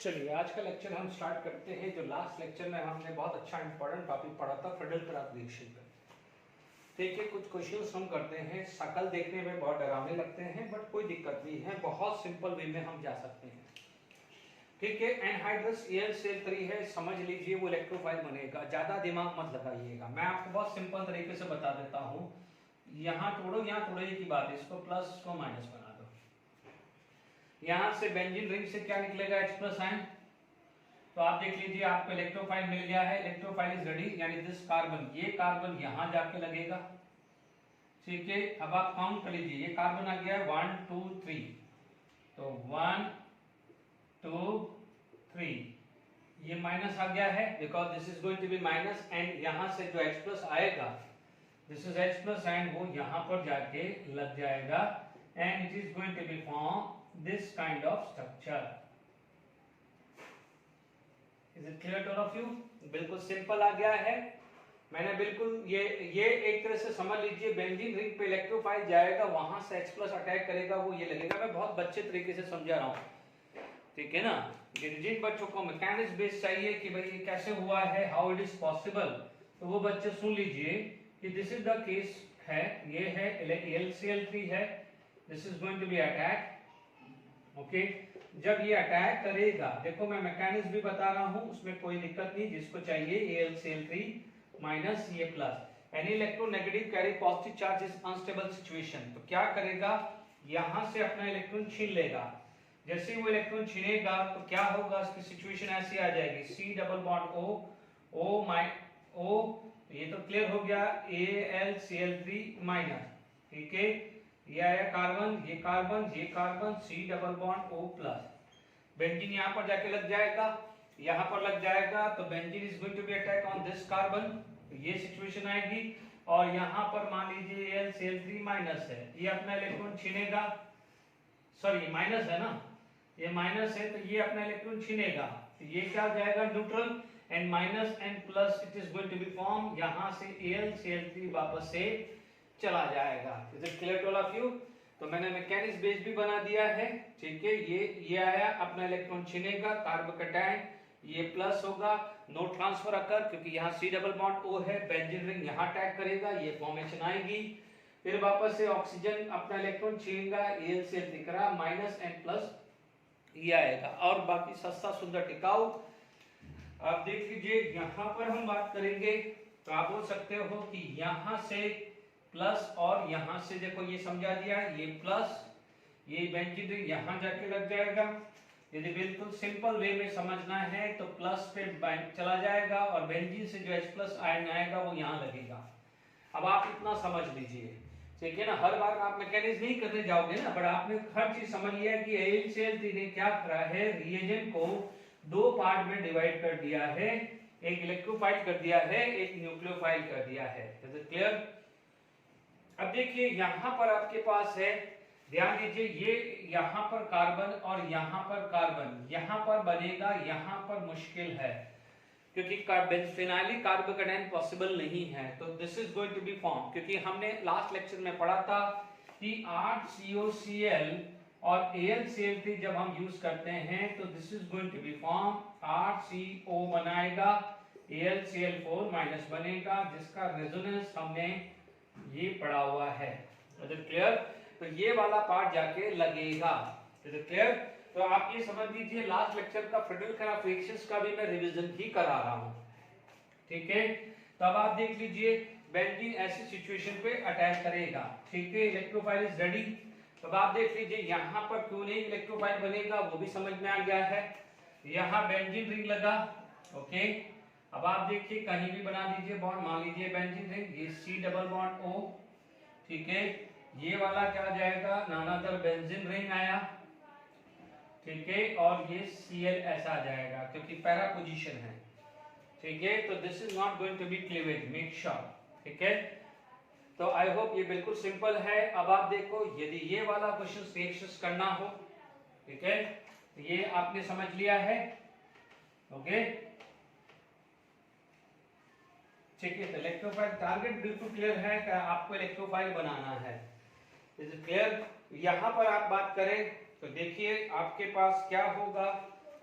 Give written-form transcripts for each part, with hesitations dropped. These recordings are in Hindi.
चलिए आज का लेक्चर हम स्टार्ट करते हैं। जो लास्ट लेक्चर में हमने बहुत अच्छा इंपॉर्टेंट टॉपिक पढ़ा था फ्रेडल क्राफ्ट रिएक्शन पे। देखिए कुछ क्वेश्चंस हम करते हैं, शकल देखने में बहुत डरावने लगते हैं बट कोई दिक्कत नहीं है, बहुत सिंपल वे में हम जा सकते हैं। ठीक है, एनहाइड्रस AlCl3 है, समझ लीजिए वो इलेक्ट्रोफाइल बनेगा, ज्यादा दिमाग मत लगाइएगा। मैं आपको बहुत सिंपल तरीके से बता देता हूँ। यहाँ तोड़ो, यहाँ तोड़ो की बात है, इसको प्लस इसको माइनस बना दो। यहाँ से बेंजीन रिंग से क्या निकलेगा, H+ आयन। तो आप देख लीजिए आपको इलेक्ट्रोफाइल मिल गया है, इलेक्ट्रोफाइल इज रेडी, यानी दिस कार्बन, ये कार्बन यहां जाके लगेगा। ठीक है, अब आप काउंट कर लीजिए, ये कार्बन आ गया है 1 2 3, तो 1 2 3, ये माइनस आ गया है because this is going to be minus, and यहां से जो H+ आएगा, दिस इज H+ एंड वो यहां पर जाके लग जाएगा, and it is going to be form this kind of structure. Is it clear to all of you? बिल्कुल सिंपल आ गया है। मैंने बिल्कुल ये एक तरह से समझ लीजिए, बेंजीन रिंग पे इलेक्ट्रोफाइल जाएगा, वहां से H+ अटैक करेगा, वो ये लगेगा। मैं बहुत अच्छे तरीके से समझा रहा हूँ, ठीक है ना। जिन बच्चों को मैकेनिक्स बेस चाहिए कि भाई ये कैसे हुआ है, हाउ इट इज पॉसिबल, तो वो बच्चे सुन लीजिए कि दिस इज द केस है, ये है AlCl3 है, this is going to be attack. Okay, जब ये अटैक करेगा, देखो मैं मैकेनिक्स भी बता रहा हूं, उसमें कोई दिक्कत नहीं, जिसको चाहिए AlCl3 माइनस ये plus. Any electronegative carry positive charge is unstable situation, तो क्या करेगा, यहां से अपना इलेक्ट्रॉन छीन लेगा। जैसे ही वो इलेक्ट्रॉन छीनेगा तो क्या होगा, इसकी सिचुएशन ऐसी आ जाएगी, C डबल बॉन्ड O, ये तो क्लियर हो गया, AlCl3 माइनस। ठीक है, ये आया कार्बन, ये कार्बन, ये carbon, C double bond O plus. Benzene यहाँ पर जाके लग जाएगा, यहाँ पर लग जाएगा, तो benzene is going to be attack on this carbon, ये सिचुएशन आएगी। और यहाँ पर मान लीजिए AlCl3 माइनस है, ये अपना इलेक्ट्रॉन छीनेगा, सॉरी माइनस है ना, ये माइनस है, तो ये अपना इलेक्ट्रॉन छीनेगा, तो ये क्या हो जाएगा, neutral, and minus and plus it is going to be form, यहाँ से AlCl3 वापस से चला जाएगा। Is it clear to all of you? तो मैंने मैकेनिक्स बेस भी बना दिया है। ठीक है, ये आया, अपना इलेक्ट्रॉन छीनेगा, कार्बोकैटायन, ये प्लस होगा, नो ट्रांसफर अकर, क्योंकि यहाँ C डबल बॉन्ड O है, बेंजीन रिंग यहाँ अटैक करेगा, ये फॉर्मेशन आएगी। फिर वापस से ऑक्सीजन अपना इलेक्ट्रॉन छीनेगा, AlCl3 करा, माइनस एंड प्लस ये आएगा, और बाकी सस्ता सुंदर टिकाऊ। आप देख लीजिए, यहाँ पर हम बात करेंगे तो आप बोल सकते हो कि यहाँ से प्लस, और यहां से देखो ये समझा दिया, ये प्लस, ये बेंजीन रिंग यहां जाके लग जाएगा। यदि बिल्कुल सिंपल वे में समझना है तो प्लस पे चला जाएगा, और बेंजीन से जो H+ आयन आएगा वो यहां लगेगा। अब आप इतना समझ लीजिए, ठीक है ना। हर बार आप मैकेनिक्स नहीं करने जाओगे ना, बट आपने हर चीज समझ लिया कि AlCl3 ने क्या करा है, रिएजेंट को दो पार्ट में डिवाइड कर दिया है, एक इलेक्ट्रोफाइल कर दिया है, एक न्यूक्लियोफाइल कर दिया है। Is it clear? अब देखिए यहां पर आपके पास है, ध्यान दीजिए, ये यहां पर कार्बन और यहां पर कार्बन, यहां पर बनेगा, यहां पर मुश्किल है, क्योंकि फिनाइलिक कार्बोकैटायन पॉसिबल नहीं है, तो this is going to be form, क्योंकि हमने लास्ट लेक्चर में पढ़ा था कि 8COCl और AlCl3 जब हम यूज करते हैं तो this is going to be form, 8CO बनाएगा, AlCl4 माइनस बनेगा, जिसका रेजोनेंस हमने ये पड़ा हुआ है। Is it clear? तो ये वाला पार्ट जाके लगेगा। Is it clear? तो आप ये समझ लीजिए, लास्ट लेक्चर का फ्रेडल क्राफ्ट रिएक्शंस का भी मैं रिवीजन ही करा रहा हूं। ठीक है, तो अब आप देख लीजिए, बेंजीन ऐसी सिचुएशन पे अटैक करेगा। ठीक है, इलेक्ट्रोफाइल इज रेडी। तो अब आप देख लीजिए, यहां पर क्यों नहीं इलेक्ट्रोफाइल बनेगा वो भी समझ में आ गया है। यहां बेंजीन रिंग लगा, ओके। अब आप देखिए, कहीं भी बना दीजिए बॉन्ड, मान लीजिए बेंजीन रिंग, ये C डबल बॉन्ड O, ठीक है, ये वाला क्या आ जाएगा, नानादर बेंजीन रिंग आया, ठीक है, और ये Cl ऐसा आ जाएगा क्योंकि पैरा पोजीशन है। ठीक है, तो this is not going to be cleavage, make sure. ठीक है, तो आई होप ये बिल्कुल सिंपल है। अब आप देखो, यदि ये वाला क्वेश्चन रिएक्शंस करना हो, ठीक है, तो ये आपने समझ लिया है, ओके। ठीक है, तो इलेक्ट्रोफाइल टारगेट बिल्कुल क्लियर है कि आपको इलेक्ट्रोफाइल बनाना है। Is it clear? यहां पर आप बात करें तो देखिए आपके पास क्या होगा,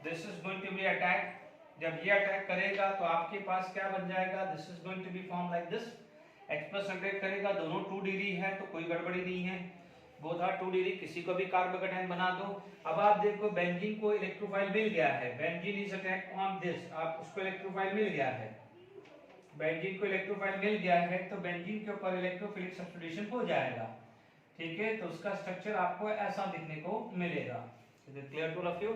this is going to be attack. जब ये अटैक करेगा तो आपके पास क्या बन जाएगा, this is going to be form like this. H plus attack करेगा, दोनों 2 डिग्री है तो कोई गड़बड़ी नहीं है, बोथ आर 2 डिग्री, किसी को भी कार्बोकेटाइन बना दो। अब आप देखो बेंजीन को इलेक्ट्रोफाइल मिल गया है, benzene is attack on this, आप उसको इलेक्ट्रोफाइल मिल गया है, बेंजीन को इलेक्ट्रोफाइल मिल गया है तो बेंजीन के ऊपर इलेक्ट्रोफिलिक सब्स्टिट्यूशन हो जाएगा, ठीक है। तो उसका स्ट्रक्चर आपको ऐसा दिखने को मिलेगा। Is it clear to all of you?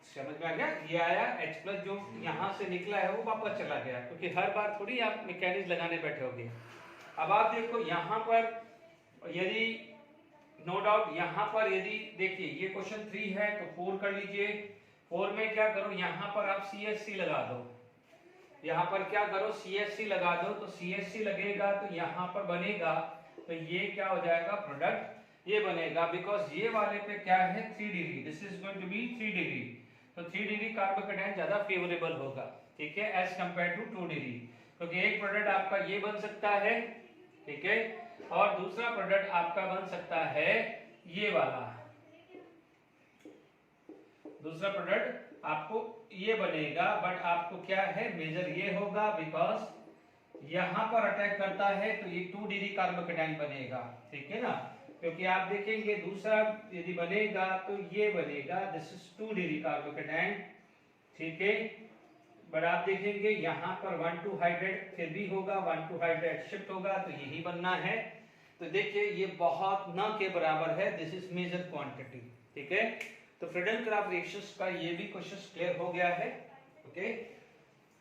समझ में आ गया? ये आया H प्लस जो यहाँ से निकला है वो वापस चला गया, क्योंकि हर बार थोड़ी आप मैकेनिज्म लगाने बैठे होगे। अब आप देखो यहाँ पर यदि नो डाउट यहाँ पर यदि देखिए ये क्वेश्चन 3 है तो 4 कर लीजिए। 4 में क्या करो, यहाँ पर आप CSC लगा दो, यहाँ पर क्या करो CSC लगा दो, तो CSC लगेगा तो यहाँ पर बनेगा, तो ये क्या हो जाएगा प्रोडक्ट ये बनेगा, बिकॉज ये वाले पे क्या है 3 degree, this is going to be 3 degree, तो 3 डिग्री कार्बोकेटाइन ज्यादा फेवरेबल होगा, ठीक है, एज कंपेयर टू 2 डिग्री, क्योंकि एक प्रोडक्ट आपका ये बन सकता है, ठीक है, और दूसरा प्रोडक्ट आपका बन सकता है ये वाला, दूसरा प्रोडक्ट आपको ये बनेगा, बट आपको क्या है मेजर ये होगा, बिकॉज यहाँ पर अटैक करता है तो ये 2 डिग्री कार्बोकेटाइन बनेगा, ठीक है ना, क्योंकि आप देखेंगे दूसरा यदि बनेगा तो ये बनेगा, दिस इज 2 डिग्री कार्बोकेटाइन, ठीक है, बट आप देखेंगे यहाँ पर 1,2 हाइड्रेट फिर भी होगा, 1,2 हाइड्रेट शिफ्ट होगा, तो यही बनना है। तो देखिए ये बहुत न के बराबर है, दिस इज मेजर क्वांटिटी, ठीक है। तो फ्रीडल-क्राफ्ट रिएक्शंस का ये भी क्वेश्चन क्लियर हो गया है, ओके।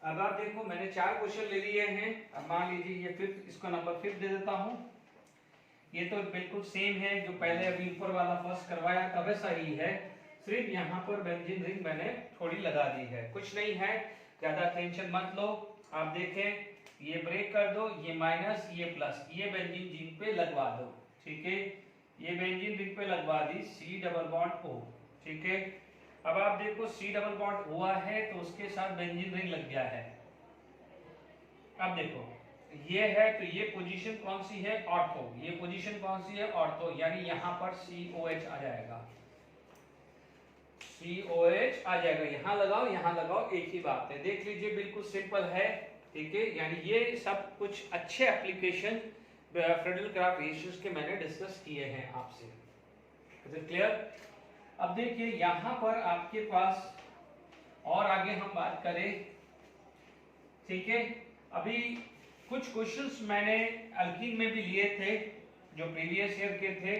अब आप देखो मैंने 4 क्वेश्चन ले लिए हैं, अब मान लीजिए ये फिफ्थ, इसको नंबर 5 दे देता हूँ। ये तो बिल्कुल सेम है जो पहले अभी ऊपर वाला फर्स्ट करवाया था वैसा ही है, सिर्फ यहाँ पर बेंजीन रिंग मैंने थोड़ी लगा दी है, कुछ नहीं है, ज्यादा टेंशन मत लो। आप देखें ये ब्रेक कर दो, ये माइनस ये प्लस, ये बेंजीन रिंग पे लगवा दो, ठीक है, ये बेंजीन रिंग पे लगवा दी C डबल बॉन्ड O, ठीक है। अब आप देखो C डबल बॉन्ड हुआ है तो उसके साथ बेंजीन रिंग लग गया है। अब देखो ये है तो ये पोजीशन कौन सी है, ऑर्थो, ये पोजीशन कौन सी है, ऑर्थो, यानी यहाँ पर COH आ जाएगा, COH आ जाएगा, यहाँ लगाओ एक ही बात है, देख लीजिए बिल्कुल सिंपल है, ठीक है। यानी ये सब कुछ अच्छे एप्लीकेशन फ्रीडल-क्राफ्ट रिएक्शंस के मैंने डिस्कस किए हैं आपसे, इज इट क्लियर? अब देखिए यहाँ पर आपके पास और आगे हम बात करें, ठीक है, अभी कुछ क्वेश्चंस मैंने अल्कीन में भी लिए थे जो प्रीवियस ईयर के थे,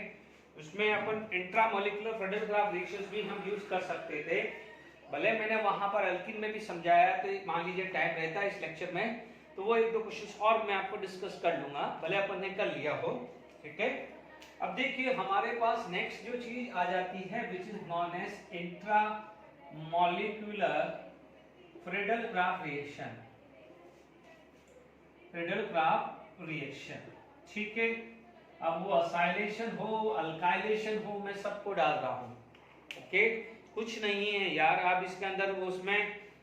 उसमें अपन इंट्रामोलिकुलर फ्रीडल-क्राफ्ट रिएक्शंस भी हम यूज कर सकते थे, भले मैंने वहां पर अल्कीन में भी समझाया, तो मान लीजिए टाइम रहता है इस लेक्चर में तो वो 1-2 क्वेश्चंस और मैं आपको डिस्कस कर लूंगा, भले अपन ने कर लिया हो, ठीक है। अब देखिए हमारे पास नेक्स्ट जो चीज आ जाती है which is known as intramolecular Friedel Craft reaction, Friedel Craft reaction, ठीक है। अब वो असाइलेशन हो अल्काइलेशन हो मैं सबको डाल रहा हूं, ओके, कुछ नहीं है यार, आप इसके अंदर वो उसमें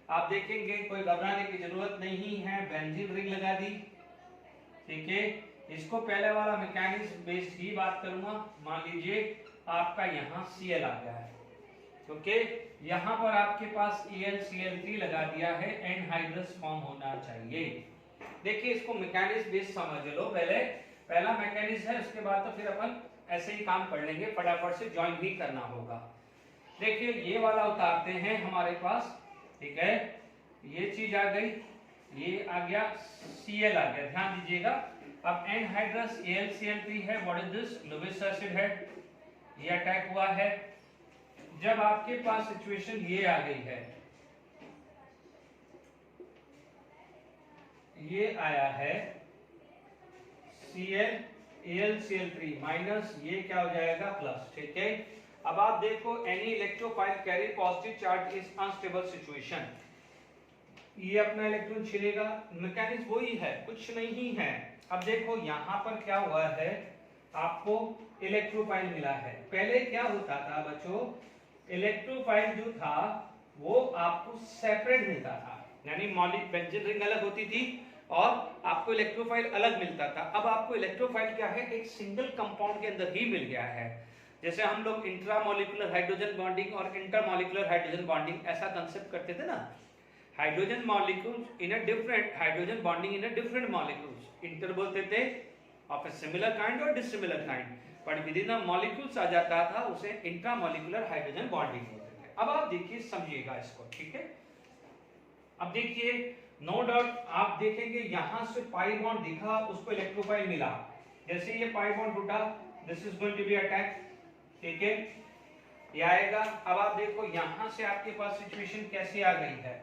आप देखेंगे कोई घबराने की जरूरत नहीं है, बेंजीन रिंग लगा दी, ठीक है। इसको पहले वाला मैकेनिज्म बेस्ड ही बात करूंगा, मान लीजिए आपका यहाँ Cl आ गया है, ओके, यहाँ पर आपके पास AlCl3 लगा दिया है, एनहाइड्रस फॉर्म होना चाहिए। देखिए इसको मैकेनिज्म बेस्ड समझ लो, पहला मैकेनिज्म है, उसके बाद तो फिर अपन ऐसे ही काम कर लेंगे, फटाफट से ज्वाइन भी करना होगा। देखिए ये वाला उतारते हैं हमारे पास, ठीक है, ये चीज आ गई, ये आ गया Cl आ गया, ध्यान दीजिएगा। अब एनहाइड्रस AlCl3 है, what is this, Lewis acid है, ये अटैक हुआ है। जब आपके पास सिचुएशन ये आ गई है, ये आया है AlCl3 माइनस, ये क्या हो जाएगा प्लस, ठीक है। अब आप देखो any electrophile carry positive charge is unstable situation, ये अपना इलेक्ट्रॉन छिलेगा, मैकेनिज्म वही है, कुछ नहीं है। अब देखो यहाँ पर क्या हुआ है, आपको इलेक्ट्रोफाइल मिला है, पहले क्या होता था बच्चों, इलेक्ट्रोफाइल जो था वो आपको सेपरेट मिलता था, यानी मॉलिक्यूल बेंजीन रिंग अलग होती थी और आपको इलेक्ट्रोफाइल अलग मिलता था। अब आपको इलेक्ट्रोफाइल क्या है, एक सिंगल कंपाउंड के अंदर ही मिल गया है। जैसे हम लोग इंट्रामोलिकुलर हाइड्रोजन बॉन्डिंग और इंटरमोलिकुलर हाइड्रोजन बॉन्डिंग ऐसा कंसेप्ट करते थे ना, hydrogen molecules in a different hydrogen bonding in a different molecules, inter बोलते थे ऑफ अ सिमिलर काइंड और dissimilar kind, but within the molecules आ जाता था, उसे इंट्रामोलिकुलर हाइड्रोजन बॉन्डिंग बोलते थे। अब आप देखिए, समझिएगा इसको, ठीक है। अब देखिए, नो डाउट आप देखेंगे यहां से पाई बॉन्ड दिखा, उसको इलेक्ट्रोफाइल मिला, जैसे ये पाई बॉन्ड टूटा, this is going to be attack, ठीक है, ये आएगा। अब आप देखो यहां से आपके पास सिचुएशन कैसी आ गई है,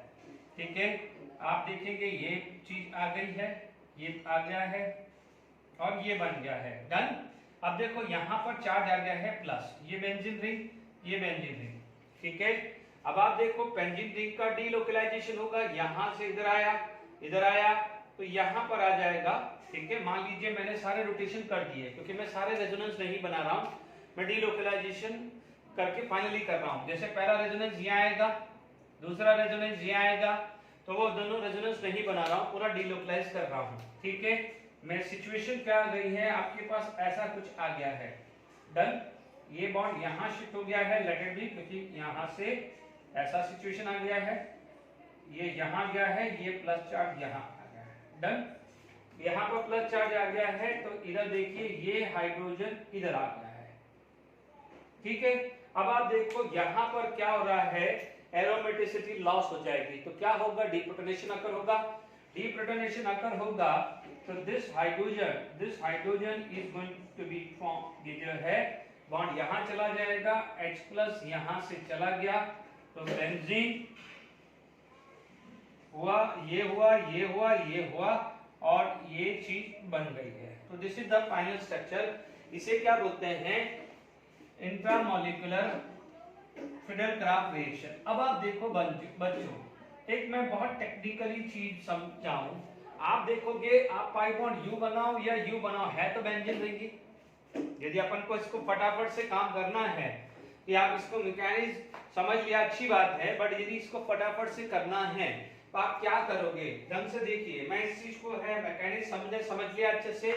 ठीक है, आप देखेंगे ये चीज आ गई है, ये आ गया है और ये बन गया है, डन। अब देखो यहाँ पर चार्ज आ गया है प्लस, ये बेंजीन रिंग, ये बेंजीन रिंग, ठीक है। अब आप देखो बेंजीन रिंग का डीलोकलाइजेशन होगा, यहाँ से इधर आया तो यहाँ पर आ जाएगा, ठीक है। मान लीजिए मैंने सारे रोटेशन कर दिए, क्योंकि मैं सारे रेजोनेंस नहीं बना रहा हूँ, मैं डीलोकलाइजेशन करके फाइनली कर रहा हूँ। जैसे पहला रेजोनेंस यहाँ आएगा, दूसरा रेजोनेंस यहाँ आएगा, तो वो दोनों रेजोनेंस नहीं बना रहा हूँ, पूरा डीलोकलाइज कर रहा हूँ, ठीक है। मैं सिचुएशन क्या आ गई है, आपके पास ऐसा कुछ आ गया है, डन। ये बॉन्ड यहाँ शिफ्ट हो गया है, लेट इट बी, क्योंकि यहाँ से ऐसा सिचुएशन आ गया है, ये यहाँ गया है, ये प्लस चार्ज यहाँ आ गया है, डन। यहाँ पर प्लस चार्ज आ गया है, तो इधर देखिए ये हाइड्रोजन इधर आ गया है, ठीक है। अब आप देखो यहाँ पर क्या हो रहा है, एरोमेटिसिटी लॉस हो जाएगी, तो क्या होगा, डीप्रोटोनेशन अकर होगा, डीप्रोटोनेशन अकर होगा, तो this hydrogen is going to be form, ये जो है बॉन्ड यहाँ चला जाएगा, H+ यहाँ से चला गया, तो बेंजीन हुआ, ये हुआ, ये हुआ, ये हुआ, और ये चीज बन गई है। तो this is the final structure. इसे क्या बोलते हैं, इंट्रामोलिकुलर फिडेल-क्राफ्ट रिएक्शन। अब आप देखो बच्चों, एक मैं बहुत टेक्निकली चीज समझाऊं, आप देखोगे, आप पाई बॉन्ड यू बनाओ या यू बनाओ, है तो बेंजीन रिंग ही। यदि अपन को इसको फटाफट से काम करना है, कि आप इसको मैकेनिज्म समझ लिया, अच्छी बात है, बट यदि इसको फटाफट से करना है तो आप क्या करोगे, ढंग से देखिए। मैं इस चीज को है मैकेनिज्म समझ लिया अच्छे से।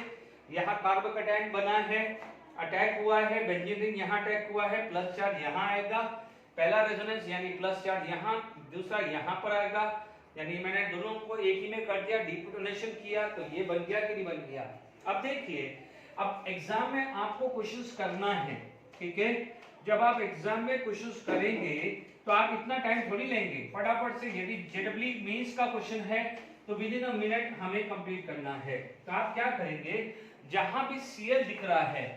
यहाँ कार्बोकैटायन बना है, अटैक हुआ है, बेंजीन रिंग यहाँ अटैक हुआ है, प्लस चार्ज यहाँ आएगा, पहला रेजोनेंस यानी प्लस चार्ज यहाँ, दूसरा यहाँ पर आएगा, यानी मैंने दोनों को एक ही में कर दिया, डीप्रोटोनेशन किया, तो ये बन गया कि नहीं बन गया। अब देखिए, अब एग्जाम में आपको क्वेश्चंस करना है, ठीक है। जब आप एग्जाम में क्वेश्चंस करेंगे तो आप इतना टाइम थोड़ी लेंगे, फटाफट से। यदि जेडब्ल्यू मींस का क्वेश्चन है तो विद इन अ मिनट हमें कंप्लीट करना है। तो आप क्या करेंगे, जहां भी Cl दिख रहा है,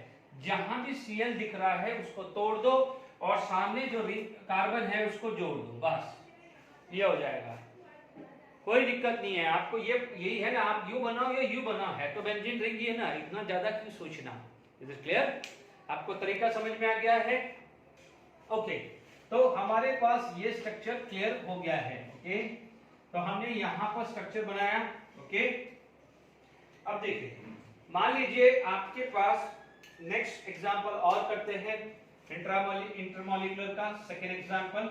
जहां भी Cl दिख रहा है उसको तोड़ दो, और सामने जो कार्बन है उसको जोड़ दो, बस ये हो जाएगा, कोई दिक्कत नहीं है आपको। ये यही है ना, आप यू बनाओ या यू बनाओ, है तो बेंजीन रिंग ही है ना, इतना ज्यादा क्यों सोचना। इज इट क्लियर, आपको तरीका समझ में आ गया है, ओके। तो हमारे पास ये स्ट्रक्चर क्लियर हो गया है, ओके। तो हमने यहाँ पर स्ट्रक्चर बनाया, ओके। अब देखिए, मान लीजिए आपके पास नेक्स्ट एग्जांपल और करते हैं, इंटरमोलिकुलर का सेकेंड एग्जांपल,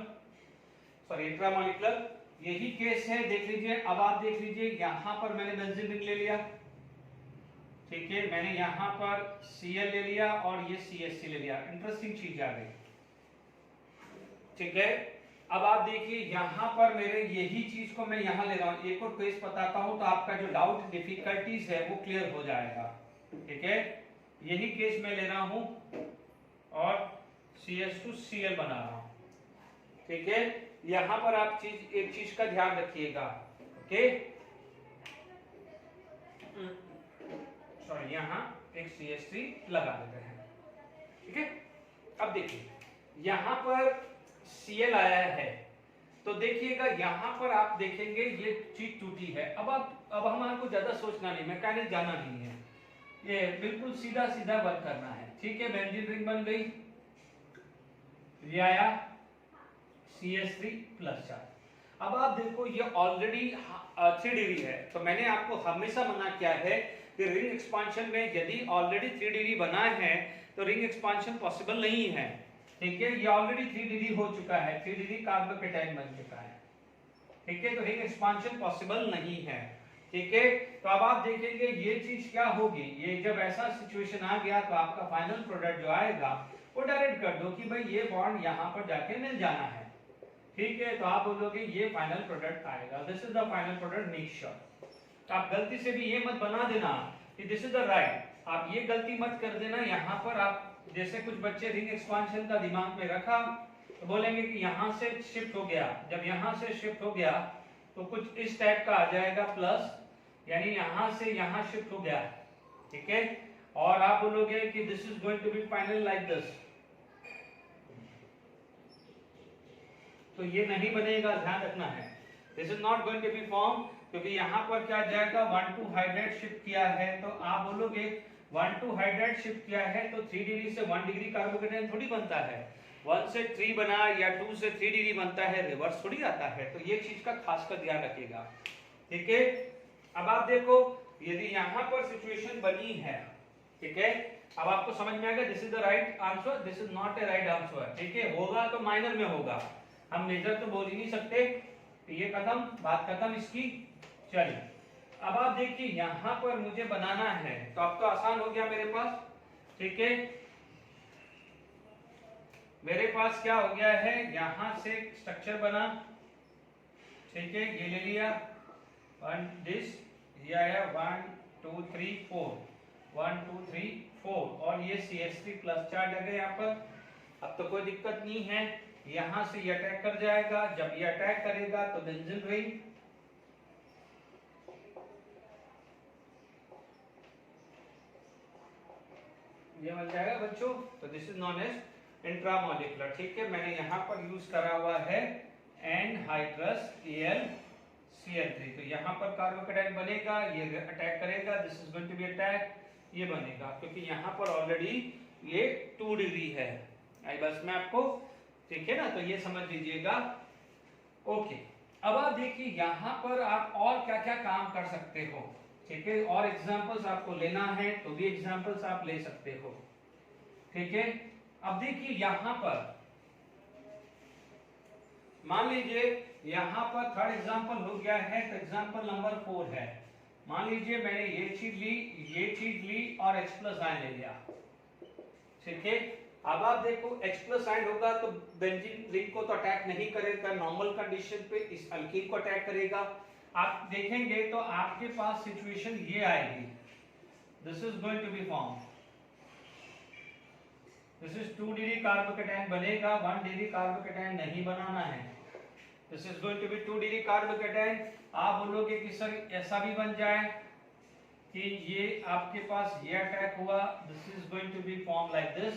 सॉरी इंट्रामोलिकुलर, यही केस है, देख लीजिए। अब आप देख लीजिए, यहां पर मैंने बेंजीन रिंग ले लिया, ठीक है, मैंने यहां पर Cl ले लिया और ये CH3 ले लिया, इंटरेस्टिंग चीज आ गई, ठीक है। अब आप देखिए यहां पर मेरे यही चीज को मैं यहां ले रहा हूं, एक और केस बताता हूं तो आपका जो डाउट डिफिकल्टीज है वो क्लियर हो जाएगा, ठीक है। यही केस मैं ले रहा हूं और CH2Cl बना रहा हूं, ठीक है। यहां पर आप एक चीज का ध्यान रखिएगा, ओके। सॉरी, यहां एक CH3 लगा देते हैं, ठीक है। अब देखिए यहां पर Cl आया है, तो देखिएगा यहां पर आप देखेंगे ये चीज टूटी है। अब हमारे को ज्यादा सोचना नहीं, मैकेनिक जाना नहीं है, ये बिल्कुल सीधा सीधा वर्क करना है, ठीक है। बेंजीन रिंग बन गई, ये आया CH3 प्लस चार्ज। अब आप देखो ये ऑलरेडी 3 डिग्री है, तो मैंने आपको हमेशा मना किया है कि रिंग एक्सपांशन में यदि ऑलरेडी 3 डिग्री बना है तो रिंग एक्सपांशन पॉसिबल नहीं है, ठीक है। ये ऑलरेडी 3 डिग्री हो चुका है, 3 डिग्री कार्बोकैटायन बन चुका है, ठीक है। तो रिंग एक्सपांशन पॉसिबल नहीं है, ठीक है। तो अब आप देखेंगे ये चीज क्या होगी, ये जब ऐसा सिचुएशन आ गया तो आपका फाइनल प्रोडक्ट जो आएगा वो डायरेक्ट कर दो कि भाई ये बॉन्ड यहाँ पर जाके मिल जाना है, ठीक है। तो आप बोलोगे ये फाइनल प्रोडक्ट आएगा, this is the final product, make sure. आप गलती से भी ये मत बना देना कि दिस इज द राइट, आप ये गलती मत कर देना। यहाँ पर आप जैसे कुछ बच्चे रिंग एक्सपांशन का दिमाग में रखा तो बोलेंगे कि यहाँ से शिफ्ट हो गया, जब यहाँ से शिफ्ट हो गया तो कुछ इस टाइप का आ जाएगा प्लस, यानी यहाँ से यहाँ शिफ्ट हो गया, ठीक है। और आप बोलोगे कि this is going to be final like this, तो ये नहीं बनेगा, ध्यान रखना है। This is not going to be form, क्योंकि यहाँ पर क्या जाएगा 1 to हाइड्रेट शिफ्ट किया है, तो आप बोलोगे 1 to हाइड्रेट शिफ्ट किया है तो 3 डिग्री से 1 डिग्री कार्बोकेटाइन थोड़ी बनता है, 1 से 3 बना या 2 से 3 डिग्री बनता है, रिवर्स थोड़ी आता है। तो ये चीज का खास कर ध्यान रखिएगा, ठीक है। अब आप देखो यदि यहाँ पर सिचुएशन बनी है, ठीक है, अब आपको समझ में आएगा this is the right answer, this is not a right answer, ठीक है। होगा तो माइनर में होगा, हम मेजर तो बोल ही नहीं सकते। तो ये खत्म, बात खत्म इसकी। चलिए अब आप देखिए यहाँ पर मुझे बनाना है, तो अब तो आसान हो गया मेरे पास, ठीक है। मेरे पास क्या हो गया है, यहां से स्ट्रक्चर बना, ठीक है, ये ले लिया 1 दिस, ये आया 1 2 3 4, 1 2 3 4, और ये CH3 प्लस चार्ज आ गया यहाँ पर। अब तो कोई दिक्कत नहीं है, यहां से ये अटैक कर जाएगा, जब ये अटैक करेगा तो बेंजीन रिंग, ये बन जाएगा बच्चों। तो this is known as intramolecular, ठीक है। मैंने यहाँ पर यूज करा हुआ है एनहाइड्रस AlCl3, तो यहाँ पर कार्बोकेटाइन बनेगा, ये अटैक करेगा, this is going to be attack, ये बनेगा, क्योंकि यहाँ पर ऑलरेडी ये 2 डिग्री है। आई बस में आपको, ठीक है ना, तो ये समझ लीजिएगा, ओके। अब आप देखिए यहाँ पर आप और क्या क्या काम कर सकते हो, ठीक है, और एग्जांपल्स आपको लेना है तो भी एग्जांपल्स आप ले सकते हो, ठीक है। अब देखिए यहाँ पर मान लीजिए यहाँ पर थर्ड एग्जांपल हो गया है, तो एग्जांपल नंबर 4 है। मान लीजिए मैंने ये चीज ली और H+ आयन ले लिया, ठीक है। अब आप देखो H+ आयन होगा तो बेंजीन रिंग को तो अटैक नहीं करेगा, नॉर्मल कंडीशन पे इस अल्कीन को अटैक करेगा। आप देखेंगे तो आपके पास सिचुएशन ये आएगी, this is going to be form, this is 2 degree carbocation बनेगा, 1 डिग्री कार्बोकेटाइन नहीं बनाना है, this is going to be 2 degree carbocation. आप बोलोगे कि सर ऐसा भी बन जाए कि ये आपके पास ये अटैक हुआ, this is going to be form like this,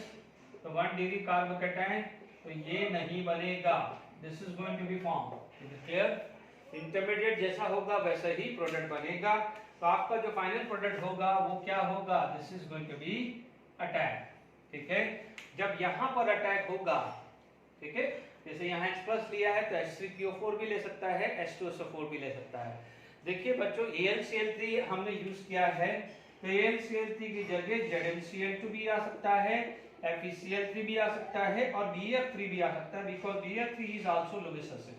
तो 1 डिग्री कार्बोकेटाइन, तो ये नहीं बनेगा, this is going to be form, clear. Intermediate जैसा होगा वैसा ही प्रोडक्ट बनेगा, तो आपका जो फाइनल प्रोडक्ट होगा वो क्या होगा, this is going to be attack, ठीक है। जब यहाँ पर अटैक होगा, ठीक है, जैसे यहाँ H+ लिया है तो H3PO4 भी ले सकता है, H2SO4 भी ले सकता है। देखिए बच्चों AlCl3 हमने यूज किया है, तो AlCl3 की जगह ZnCl2 भी आ सकता है, FeCl3 भी आ सकता है और BF3 भी आ सकता है, because BF3 is also Lewis acid.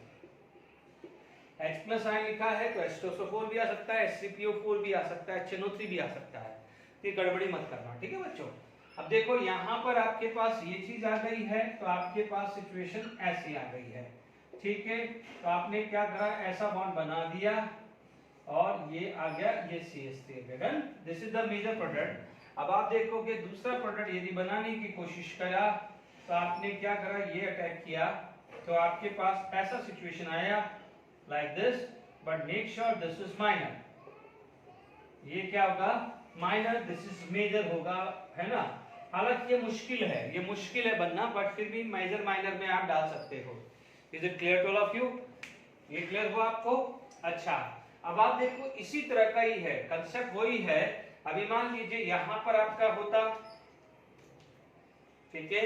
H+ ion लिखा है तो H2SO4 भी आ सकता है, H3PO4 भी आ सकता है, HNO3 भी आ सकता है, ये गड़बड़ी मत करना, ठीक है बच्चों। अब देखो यहाँ पर आपके पास ये चीज आ गई है, तो आपके पास सिचुएशन ऐसी आ गई है, ठीक है। तो आपने क्या करा, ऐसा बॉन्ड बना दिया और ये आ गया, ये CH3 done, this is the major product. अब आप देखोगे दूसरा प्रोडक्ट यदि बनाने की कोशिश करा तो आपने क्या करा, ये अटैक किया, तो आपके पास ऐसा सिचुएशन आया like this, but make sure this is minor, ये क्या होगा minor, this is major होगा, है ना। हालांकि ये मुश्किल है बनना, बट फिर भी मेजर माइनर में आप डाल सकते हो। Is it clear to all of you, ये क्लियर हुआ आपको। अच्छा अब आप देखो इसी तरह का ही है, कंसेप्ट वही है। अभी मान लीजिए यहाँ पर आपका होता, ठीक है,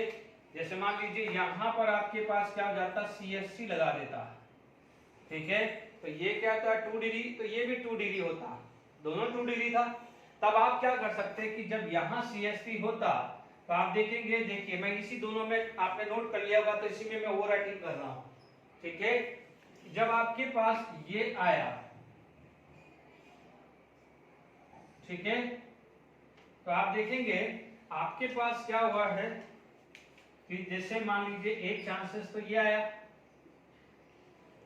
जैसे मान लीजिए यहाँ पर आपके पास क्या हो जाता, CH3 लगा देता, ठीक है, तो ये क्या था 2 डिग्री, तो ये भी 2 डिग्री होता, दोनों 2 डिग्री था। तब आप क्या कर सकते हैं कि जब यहाँ CH3 होता तो आप देखेंगे, देखिए मैं इसी दोनों में, आपने नोट कर लिया होगा तो इसी में मैं ओवर राइटिंग कर रहा हूँ, ठीक है। जब आपके पास ये आया, ठीक है। तो आप देखेंगे आपके पास क्या हुआ है कि जैसे मान लीजिए एक चांसेस तो ये आया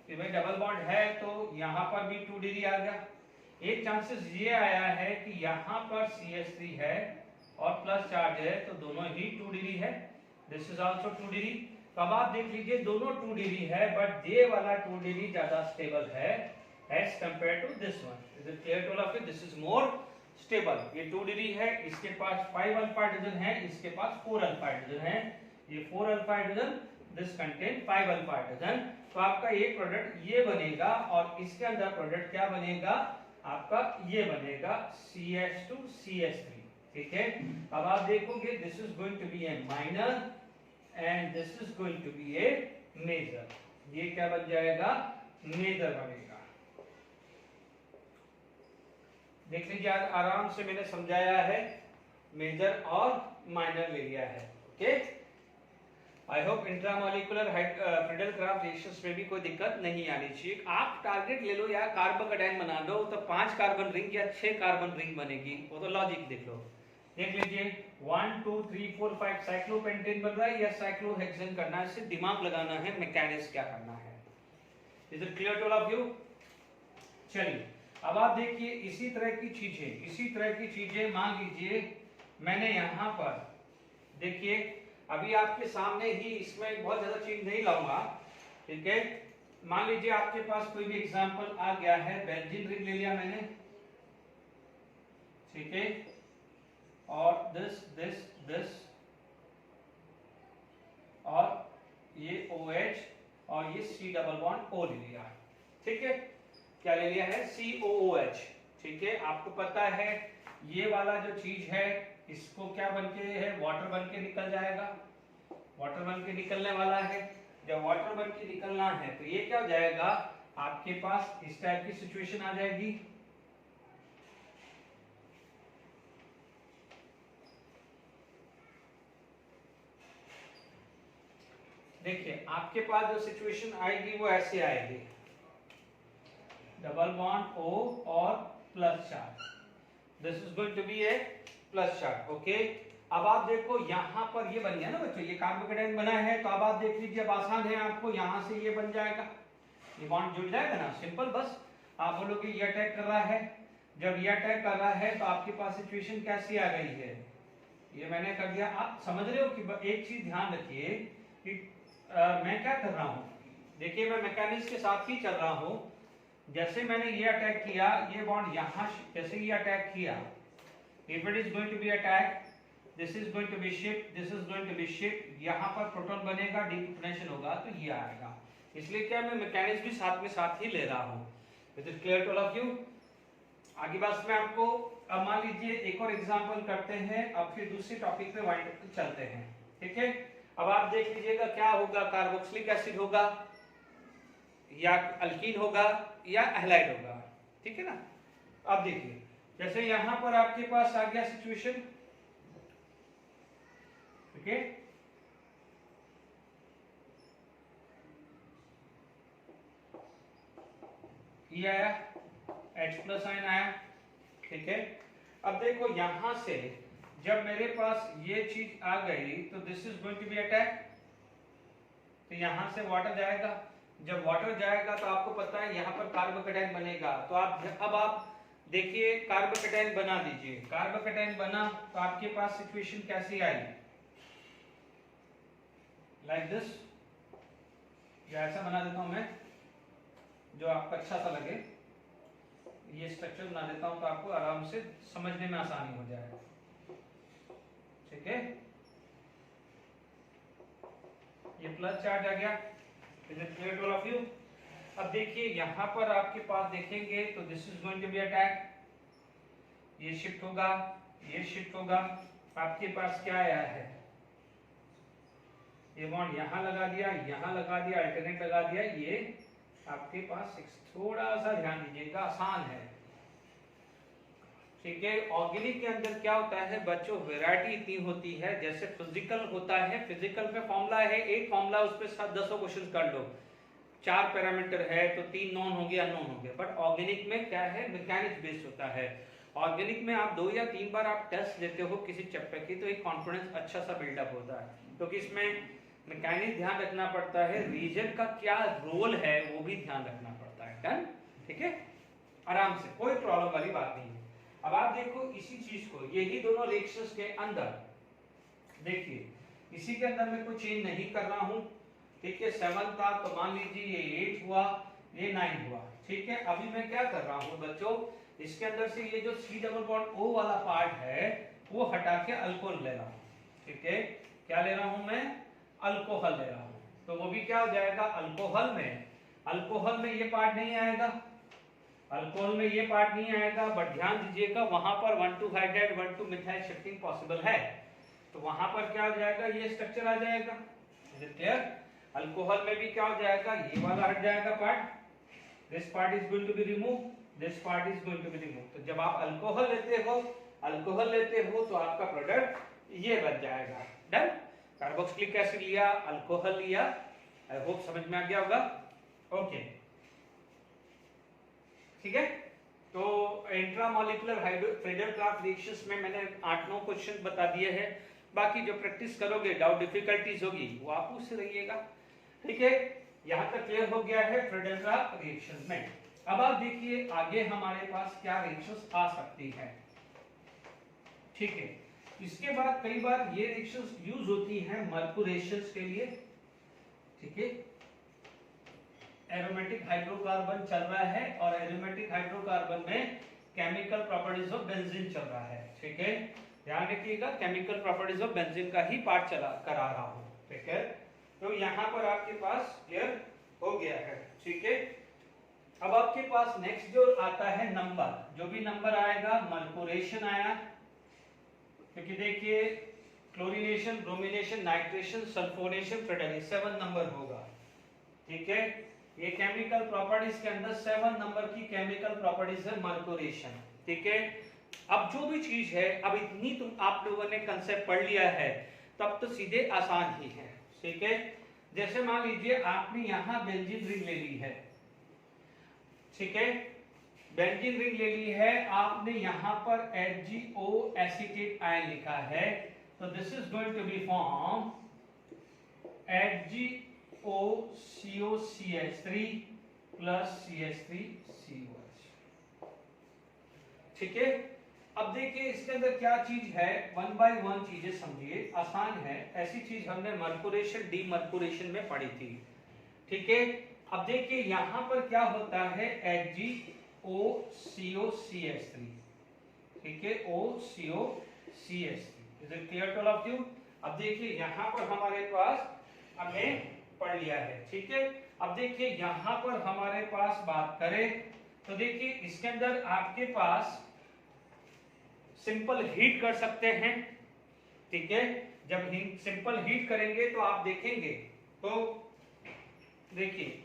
कि भाई डबल बॉन्ड है तो यहाँ पर भी 2 डिग्री आ गया। एक चांसेस ये आया है कि यहाँ पर CH3 है और प्लस चार्ज है तो दोनों ही 2 डिग्री है। This is also 2 degree. तो अब आप देख लीजिए दोनों 2 डिग्री है बट ये वाला 2 डिग्री ज्यादा स्टेबल है as compared to this one. Is it clear to all of you? This is more stable. ये 2 डिग्री है, इसके पास 5 अल्फा हाइड्रोजन है, इसके पास 4 अल्फा हाइड्रोजन है। ये 4 alpha hydrogen, this contain 5 alpha hydrogen. तो आपका ये प्रोडक्ट ये बनेगा और इसके अंदर प्रोडक्ट क्या बनेगा आपका ये बनेगा CH2 CH3। ठीक है। अब आप देखोगे this is going to be a minor and this is going to be a major. ये क्या बन जाएगा मेजर बनेगा। देख लीजिए आराम से मैंने समझाया है, मेजर और माइनर ले लिया है। Okay, I hope intramolecular Friedel-Crafts reactions में भी कोई दिक्कत नहीं आनी चाहिए। आप टारगेट ले लो या कार्बोकेटाइन बना दो तो 5 कार्बन रिंग या 6 कार्बन रिंग बनेगी, वो तो लॉजिक देख लो। देख लीजिए 1 2 3 4 5 साइक्लोपेंटेन बन रहा है या साइक्लोहेक्सेन करना है, सिर्फ दिमाग लगाना है, मैकेनिज्म क्या करना है। Is it clear to all of you? चलिए अब आप देखिए इसी तरह की चीजें मान लीजिए मैंने यहाँ पर देखिए अभी आपके सामने ही, इसमें बहुत ज्यादा चीज नहीं लाऊंगा। ठीक है, मान लीजिए आपके पास कोई भी एग्जांपल आ गया है, बेंजीन रिंग ले लिया मैंने। ठीक है, और दिस और ये OH और ये C डबल बॉन्ड O ले लिया। ठीक है, क्या ले लिया है COOH। ठीक है, आपको पता है ये वाला जो चीज है इसको क्या बनके है वाटर बनके निकल जाएगा, वाटर बनके निकलने वाला है। जब वाटर बनके निकलना है तो ये क्या हो जाएगा आपके पास इस टाइप की सिचुएशन आ जाएगी। देखिए आपके पास जो सिचुएशन आएगी वो ऐसे आएगी, डबल बॉन्ड O और plus charge, this is going to be a plus charge. Okay, अब आप देखो यहाँ पर ये बन गया ना बच्चों, ये कार्बोकेटाइन बना है। तो अब आप देख लीजिए अब आसान है आपको, यहाँ से ये बन जाएगा, ये बॉन्ड जुड़ जाएगा ना, सिंपल। बस आप बोलोगे ये अटैक कर रहा है, जब ये अटैक कर रहा है तो आपके पास सिचुएशन कैसी आ गई है, ये मैंने कर दिया। आप समझ रहे हो कि एक चीज ध्यान रखिए कि मैं क्या कर रहा हूँ। देखिए मैं मैकेनिज्म के साथ ही चल रहा हूँ। जैसे मैंने ये अटैक किया, ये बॉन्ड यहाँ जैसे ये अटैक किया, if it is going to be attack, this is going to be shift, this is going to be shift, यहाँ पर प्रोटॉन बनेगा, डिप्रोटोनेशन होगा तो ये आएगा। इसलिए क्या मैं मैकेनिज्म भी साथ ही ले रहा हूँ। Is it clear to all of you? आगे बात में आपको अब मान लीजिए एक और एग्जांपल करते हैं, अब फिर दूसरे टॉपिक पे वाइंड अप चलते हैं। ठीक है, अब आप देख लीजिएगा क्या होगा, कार्बोक्सिलिक एसिड होगा या अल्कीन होगा या हैलाइड होगा। ठीक है ना। अब देखिए जैसे यहां पर आपके पास आ गया सिचुएशन, ठीक है, ये आया H+ आयन आया। ठीक है, अब देखो यहां से जब मेरे पास ये चीज आ गई तो this is going to be attack, तो यहां से वाटर जाएगा। जब वाटर जाएगा तो आपको पता है यहाँ पर कार्बोकेटाइन बनेगा। तो अब आप देखिए कार्बोकेटाइन बना दीजिए, कार्बोकेटाइन बना तो आपके पास सिचुएशन कैसी आई, लाइक दिस, या ऐसा बना देता हूं मैं जो आपको अच्छा सा लगे, ये स्ट्रक्चर बना देता हूं तो आपको आराम से समझने में आसानी हो जाएगा। ठीक है, ये प्लस चार्ज आ गया। Is it clear to all of you? अब देखिए यहाँ पर आपके पास देखेंगे तो this is going to be attack, ये शिफ्ट होगा, ये शिफ्ट होगा। आपके पास क्या आया है, ये बॉन्ड यहाँ लगा दिया, यहाँ लगा दिया, अल्टरनेट लगा दिया। ये आपके पास थोड़ा सा ध्यान दीजिएगा, आसान है। ठीक है, ऑर्गेनिक के अंदर क्या होता है बच्चों, वैरायटी इतनी होती है। जैसे फिजिकल होता है, फिजिकल में फॉर्मूला है, एक फॉर्मूला उस पर 10 क्वेश्चन कर लो, 4 पैरामीटर है तो 3 नॉन हो गया, अननोन हो गया। बट ऑर्गेनिक में क्या है, मैकेनिक्स बेस्ड होता है। ऑर्गेनिक में आप 2 या 3 बार आप टेस्ट लेते हो किसी चैप्टर की तो एक कॉन्फिडेंस अच्छा सा बिल्डअप होता है, क्योंकि इसमें मैकेनिक ध्यान रखना पड़ता है, रीजन का क्या रोल है वो भी ध्यान रखना पड़ता है। डन, ठीक है, आराम से, कोई प्रॉब्लम वाली बात नहीं है। अब आप देखो इसी चीज को, यही दोनों रिएक्शंस के अंदर देखिए, इसी के अंदर मैं कोई चेंज नहीं कर रहा हूं, ठीक है। 7 था तो मान लीजिए ये 8 हुआ, ये 9 हुआ, ठीक है। अभी मैं क्या कर रहा हूं बच्चों, इसके अंदर से ये जो C डबल बॉन्ड O वाला पार्ट है वो हटा के अल्कोहल ले रहा हूं, ठीक है। क्या ले रहा हूं मैं, अल्कोहल ले रहा हूं, तो वो भी क्या हो जाएगा, अल्कोहल में ये पार्ट नहीं आएगा, अल्कोहल में ये पार्ट नहीं आएगा, बट ध्यान दीजिएगा वहां पर 1,2 हाइड्राइड 1,2 मिथाइल शिफ्टिंग पॉसिबल है, तो वहां पर क्या हो जाएगा, ये स्ट्रक्चर आ जाएगा। Is it clear? अल्कोहल में भी क्या हो जाएगा, ये वाला हट जाएगा part, this part is going to be remove, this part is going to be remove. तो जब आप अल्कोहल लेते हो तो आपका प्रोडक्ट ये बन जाएगा। डन, कार्बोक्सिलिक एसिड लिया, अल्कोहल लिया, आई होप समझ में आ गया होगा। ओके, ठीक है। तो इंट्रामोलिकुलर हाइड्रोफ्रेडर-क्राफ्ट रिएक्शंस में मैंने 8-9 क्वेश्चन बता दिए हैं, बाकी जो प्रैक्टिस करोगे, डाउट डिफिकल्टीज होगी वो आप पूछते रहिएगा, ठीक है। यहां तक क्लियर हो गया है फ्रेडर-क्राफ्ट रिएक्शन में। अब आप देखिए आगे हमारे पास क्या रिएक्शंस आ सकती है, ठीक है। इसके बाद कई बार ये रिएक्शंस यूज होती हैं मर्कुरेशंस के लिए, ठीक है। एरोमेटिक हाइड्रोकार्बन चल रहा है और एरोमेटिक हाइड्रोकार्बन में केमिकल प्रॉपर्टीज ऑफ बेंजीन चल रहा है, ठीक है। ध्यान रखिएगा, केमिकल प्रॉपर्टीज ऑफ बेंजीन का ही पार्ट करा रहा हूं, ठीक है। तो यहां पर आपके पास क्लियर हो गया है, ठीक है। अब आपके पास नेक्स्ट जो आता है नंबर, जो भी नंबर आएगा, मर्कुरेशन आया, क्योंकि देखिए chlorination, bromination, nitration, sulphonation, Freder, 7 number होगा, ठीक है। ये केमिकल प्रॉपर्टीज के अंदर 7 नंबर की केमिकल प्रॉपर्टीज है मर्कुरेशन, ठीक है। अब जो भी चीज है, अब इतनी तुम आप लोगों ने कंसेप्ट पढ़ लिया है, तब तो सीधे आसान ही है, ठीक है। जैसे मान लीजिए आपने यहां बेंजीन रिंग ले ली है, ठीक है, बेंजीन रिंग ले ली है आपने, यहां पर HgO एसीटेट आयन लिखा है, तो this is going to be form HgOCOCH3 plus CH3COH, ठीक है। अब देखिए इसके अंदर क्या चीज है, 1 बाय 1 चीजें समझिए, आसान है। ऐसी चीज हमने मर्कुरेशन, डीमर्कुरेशन में पढ़ी थी, ठीक है। अब देखिए यहां पर क्या होता है, HgOCOCH3, ठीक है, OCOCH3। Is it clear to all of you? अब देखिए यहां पर हमारे पास हमने पढ़ लिया है, ठीक है। अब देखिए यहां पर हमारे पास बात करें तो देखिए इसके अंदर आपके पास सिंपल हीट कर सकते हैं, ठीक है। जब सिंपल हीट करेंगे तो आप देखेंगे, तो देखिए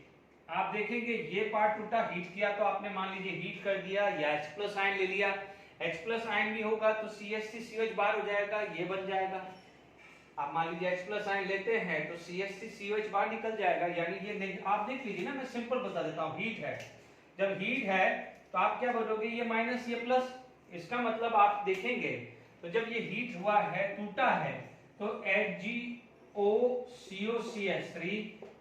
आप देखेंगे ये पार्ट टूटा, हीट किया तो आपने मान लीजिए हीट कर दिया या H+ आयन ले लिया, H+ आयन भी होगा तो CH3COH बाहर हो जाएगा, ये बन जाएगा। आप मान लीजिए H+ आयन लेते हैं तो CH3COH बाहर निकल जाएगा, यानी ये नहीं, आप देख लीजिए ना, मैं सिंपल बता देता हूँ। हीट है, जब हीट है तो आप क्या बोलोगे, ये माइनस ये प्लस, इसका मतलब आप देखेंगे तो जब ये हीट हुआ है, टूटा है, तो HgOCOCH3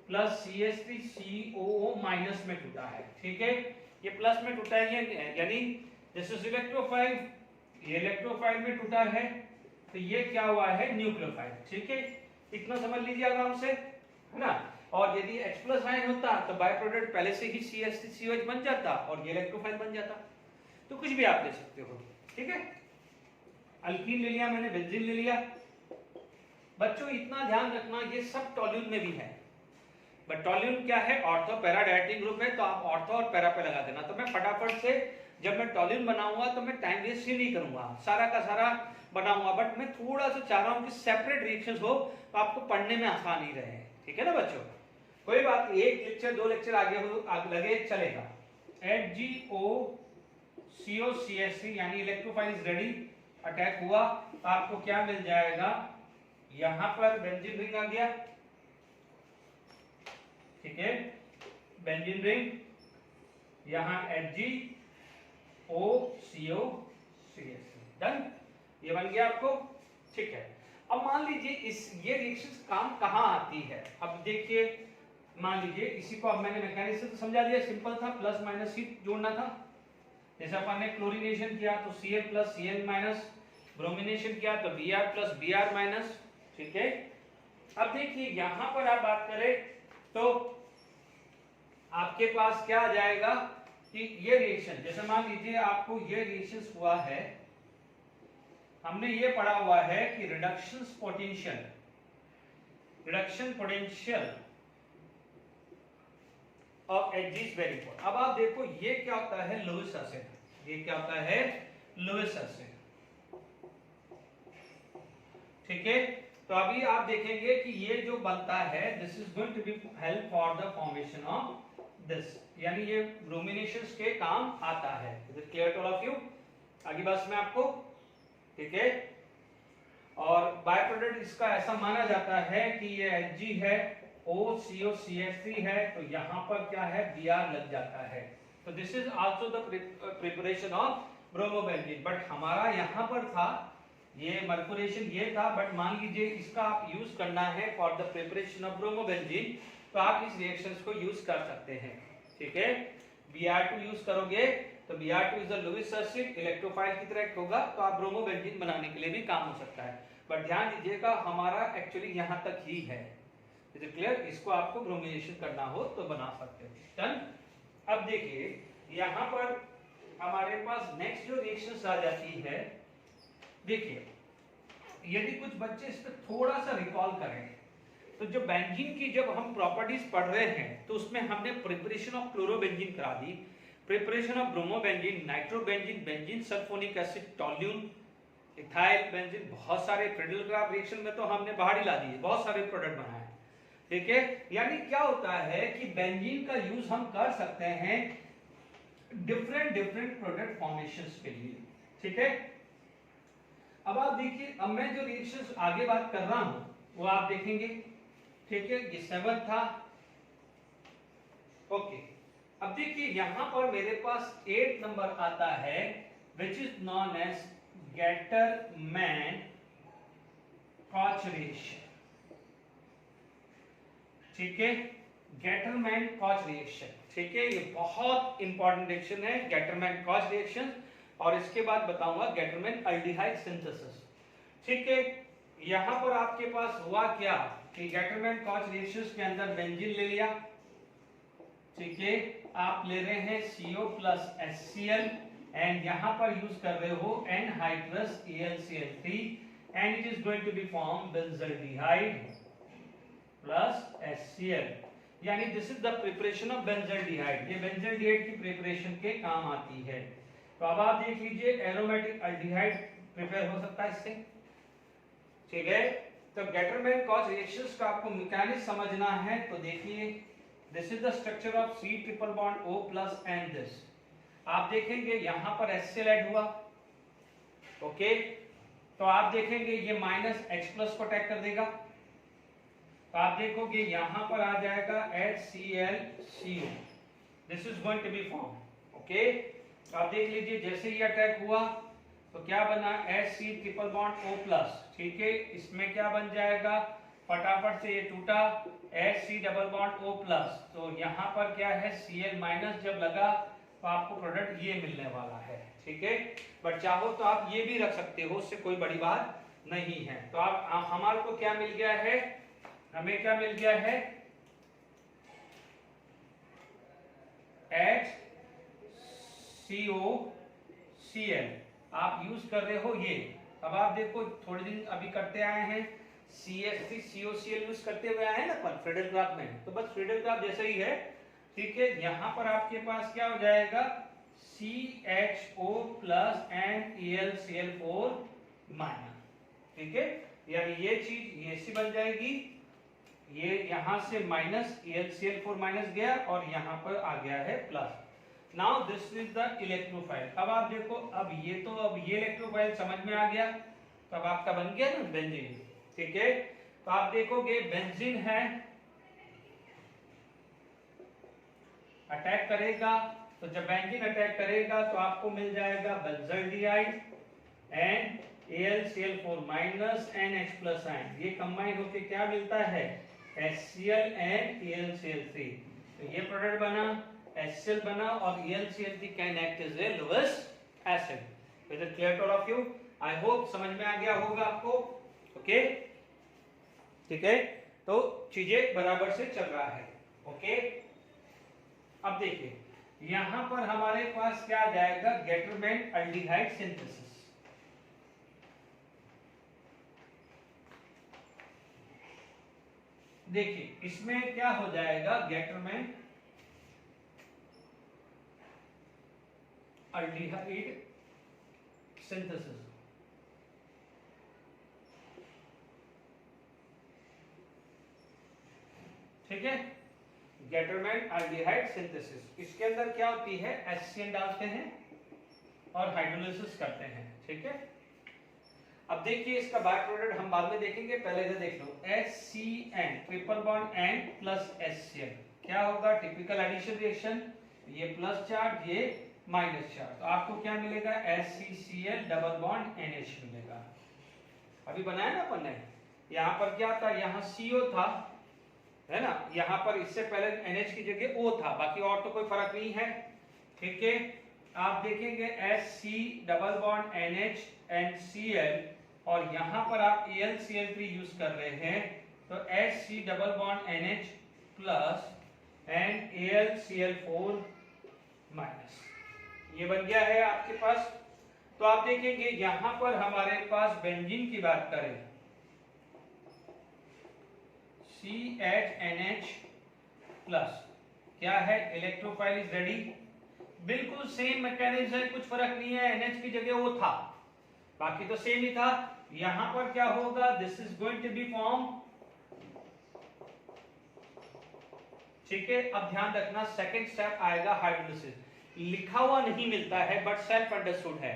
प्लस CH3COO माइनस में टूटा है, ठीक है। ये प्लस में टूटा है, यानी दिस इज इलेक्ट्रोफाइल, ये इलेक्ट्रोफाइल में टूटा है, तो ये क्या हुआ है, न्यूक्लियोफाइल, ठीक है। इतना समझ लीजिए आराम से, है ना। और यदि H+ आयन होता तो बाय प्रोडक्ट पहले से ही CH3COH बन जाता और ये इलेक्ट्रोफाइल बन जाता। तो कुछ भी आप ले सकते हो, ठीक है। अल्कीन ले लिया मैंने, बेंजीन ले लिया। बच्चों इतना ध्यान रखना, ये सब टॉल्यून में भी है, बट टॉल्यून क्या है, ऑर्थो पैरा डायरेक्टिंग ग्रुप है, तो आप ऑर्थो और पैरा पे लगा देना। तो मैं फटाफट से जब मैं टॉल्यून बनाऊंगा तो मैं टाइम वेस्ट ही नहीं करूंगा, सारा का सारा बनाऊंगा, बट मैं थोड़ा सा चाह रहा हूं कि सेपरेट रिएक्शंस हो तो आपको पढ़ने में आसानी रहे, ठीक है ना बच्चों। कोई बात, एक लेक्चर 2 लेक्चर आगे लगे चलेगा। HgOCOCH3 यानी इलेक्ट्रोफाइल इज रेडी, अटैक हुआ तो आपको क्या मिल जाएगा, यहां पर बेंजीन रिंग आ गया, ठीक है, बेंजीन रिंग, यहां HgOCOCH CH3 डन। ये बन गया आपको, ठीक है। अब मान लीजिए ये रिएक्शन काम कहाँ आती है। अब देखिए, मान लीजिए इसी को अब मैंने मैकेनिज्म तो समझा दिया, सिंपल था, प्लस माइनस ही जोड़ना था। जैसे अपन ने क्लोरीनेशन किया तो Cl plus Cl minus, bromination किया तो Br प्लस Br माइनस, ठीक है। अब देखिए यहां पर आप बात करें तो आपके पास क्या आ जाएगा कि ये रिएक्शन, जैसे मान लीजिए आपको ये रिएक्शन हुआ है, हमने ये पढ़ा हुआ है कि reduction potential of Hg is very important. अब आप देखो ये क्या होता है, लुईस एसिड, ये क्या होता है, लुईस एसिड, ठीक है। तो अभी आप देखेंगे कि ये जो बनता है, this is going to be help for the formation of this, यानी ये ब्रोमिनेशंस के काम आता है। Is it clear to all of you? आगे बस में आपको, ठीक है। और बाय प्रोडक्ट इसका ऐसा माना जाता है कि ये Hg है, OCO-CH3 है, तो यहाँ पर क्या है, Br लग जाता है। तो this is also the preparation of bromobenzene. But हमारा यहाँ पर था ये मर्कुरेशन ये था, बट मान लीजिए इसका आप यूज करना है for the preparation of bromobenzene, तो आप इस रिएक्शंस को यूज कर सकते हैं, ठीक है। Br2 यूज करोगे तो Br2 is a Lewis acid, electrophile की तरह एक्ट होगा, तो आप ब्रोमोबेंजीन बनाने के लिए भी काम हो सकता है। बट ध्यान दीजिएगा हमारा एक्चुअली यहाँ तक ही है, इज इट क्लियर? इसको आपको ब्रोमिनेशन करना हो तो बना सकते हो, डन। अब देखिए यहाँ पर हमारे पास नेक्स्ट जो रिएक्शंस आ जाती है, देखिए यदि कुछ बच्चे इस पर थोड़ा सा रिकॉल करें तो जो बेंजीन की जब हम प्रॉपर्टीज पढ़ रहे हैं तो उसमें हमने प्रिपरेशन ऑफ क्लोरोबेंजीन करा दी, preparation of bromobenzene, nitrobenzene, benzene sulphonic acid, toluene, ethyl benzene, बहुत सारे फ्रीडल-क्राफ्ट रिएक्शन में तो हमने बाहर ही ला दिए, बहुत सारे प्रोडक्ट बनाए, ठीक है। यानी क्या होता है कि बेंजीन का यूज हम कर सकते हैं डिफरेंट प्रोडक्ट फॉर्मेशंस के लिए, ठीक है। अब आप देखिए, अब मैं जो रिएक्शंस आगे बात कर रहा हूं वो आप देखेंगे, ठीक है। ये 7 था, ओके। अब देखिए यहां पर मेरे पास 8 नंबर आता है, which is known as Gattermann Koch reaction, ठीक है। गेटरमैन-कॉच रिएक्शन, ठीक है, ये बहुत इंपॉर्टेंट रिएक्शन है, गेटरमैन-कॉच रिएक्शन। और इसके बाद बताऊंगा गेटरमैन अल्डिहाइड सिंथेसिस, ठीक है। यहां पर आपके पास हुआ क्या कि गेटरमैन-कॉच रिएक्शंस के अंदर बेंजीन ले लिया, ठीक है, आप ले रहे हैं CO प्लस HCl एंड यहां पर यूज कर रहे हो anhydrous AlCl3 and it is going to be form benzaldehyde plus HCl, यानी this is the preparation of benzaldehyde. ये बेंजल्डिहाइड की प्रिपरेशन के काम आती है। तो अब आप देख लीजिए एरोमेटिक अल्डिहाइड प्रिपेयर हो सकता है इससे, ठीक है। तो गेटरमैन-कॉच रिएक्शंस का आपको मैकेनिज्म समझना है तो देखिए, this is the structure of C triple bond O plus and this, आप देखेंगे यहां पर HCl ऐड हुआ, ओके। तो आप देखेंगे ये माइनस H प्लस को अटैक कर देगा, तो आप देखोगे यहां पर आ जाएगा HClCO, this is going to be form, okay. तो आप देख लीजिए जैसे ही अटैक हुआ तो क्या बना, HC triple bond O plus, ठीक है। इसमें क्या बन जाएगा, फटाफट से ये टूटा, HC double bond O plus, तो यहाँ पर क्या है Cl माइनस जब लगा तो आपको प्रोडक्ट ये मिलने वाला है, ठीक है। बट चाहो तो आप ये भी रख सकते हो, उससे कोई बड़ी बात नहीं है। तो आप हमारे को क्या मिल गया है, हमें क्या मिल गया है, HCOCl आप यूज कर रहे हो ये। अब आप देखो थोड़े दिन अभी करते आए हैं, CH3COCl यूज करते हुए आए हैं ना पर फ्रीडल-क्राफ्ट में, तो बस फ्रीडल-क्राफ्ट जैसे ही है, ठीक है। यहाँ पर आपके पास क्या हो जाएगा, CHO plus and AlCl4 minus, ठीक है। यानी ये चीज ये सी बन जाएगी, ये यहां से माइनस AlCl4 माइनस गया और यहाँ पर आ गया है plus. Now this is the electrophile. अब आप देखो, अब ये इलेक्ट्रोफाइल समझ में आ गया, तो अब आपका बन गया ना बेंजीन, ठीक है। तो आप देखोगे बेंजीन है, अटैक करेगा, तो जब बेंजीन अटैक करेगा तो आपको मिल जाएगा benzaldehyde, and AlCl4 minus NH plus ion, ये कंबाइन होके क्या मिलता है HCl एंड AlCl3। तो ये प्रोडक्ट बना, HCl बना और AlCl3 can act as a Lewis acid. Is it clear to all of you? I hope समझ में आ गया होगा आपको। ओके ठीक है, तो चीजें बराबर से चल रहा है। ओके अब देखिए यहां पर हमारे पास क्या आ जाएगा, गेटरमैन अल्डिहाइड सिंथेसिस। देखिए इसमें क्या हो जाएगा, गेटरमैन अल्डिहाइड सिंथेसिस। ठीक है, गेटरमैन अल्डिहाइड सिंथेसिस। इसके अंदर क्या होती है, HCl डालते हैं और हाइड्रोलिसिस करते हैं। ठीक है, अब देखिए इसका बाय प्रोडक्ट हम बाद में देखेंगे, पहले इधर देख लो। HCN triple bond N plus HCl क्या होगा, टिपिकल एडिशन रिएक्शन, ये प्लस चार्ज ये माइनस चार्ज, तो आपको क्या मिलेगा HCCl डबल बॉन्ड NH मिलेगा। अभी बनाया ना अपन ने, यहाँ पर क्या था, यहाँ CO था है ना, यहाँ पर इससे पहले NH की जगह O था, बाकी और तो कोई फर्क नहीं है। ठीक है, आप देखेंगे HC double bond NH and Cl और यहाँ पर आप AlCl3 यूज कर रहे हैं, तो HC double bond NH plus and AlCl4 minus, ये बन गया है आपके पास। तो आप देखेंगे यहाँ पर हमारे पास बेंजीन की बात करें, CHNH प्लस क्या है, इलेक्ट्रोफाइल इज रेडी, बिल्कुल सेम मैकेनिज्म है, कुछ फर्क नहीं है, NH की जगह वो था, बाकी तो सेम ही था। यहां पर क्या होगा, this is going to be form. ठीक है, अब ध्यान रखना सेकंड स्टेप आएगा हाइड्रोलिसिस, लिखा हुआ नहीं मिलता है बट सेल्फ अंडरस्टूड है।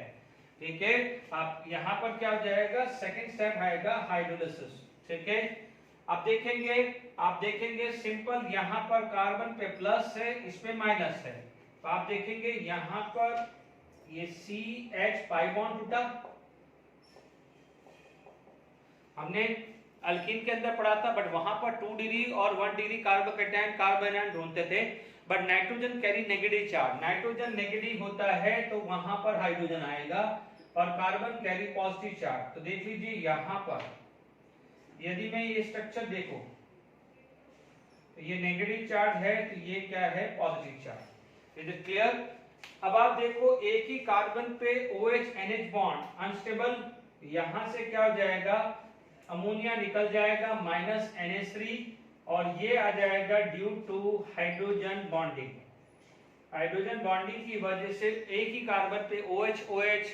ठीक है, आप यहां पर क्या हो जाएगा, सेकंड स्टेप आएगा हाइड्रोलिसिस। ठीक है, आप देखेंगे सिंपल, यहां पर कार्बन पे प्लस है, इस पे माइनस है, तो आप देखेंगे यहां पर ये CH पाई बॉन्ड टूटा। हमने अल्कीन के अंदर पढ़ा था, बट वहां पर 2 डिग्री और 1 डिग्री कार्बोकैटायन कार्बोनायन ढूंढते थे, but nitrogen carry negative charge, nitrogen negative होता है तो वहां पर हाइड्रोजन आएगा और कार्बन कैरी पॉजिटिव चार्ज। तो देख लीजिए यहां पर यदि मैं ये स्ट्रक्चर देखो तो ये नेगेटिव चार्ज है, तो ये क्या है, positive charge. Is it clear? अब आप देखो एक ही कार्बन पे OH NH बॉन्ड अनस्टेबल, यहां से क्या हो जाएगा, अमोनिया निकल जाएगा माइनस NH3 और ये आ जाएगा due to hydrogen bonding. Hydrogen bonding की वजह से एक ही कार्बन पे OH OH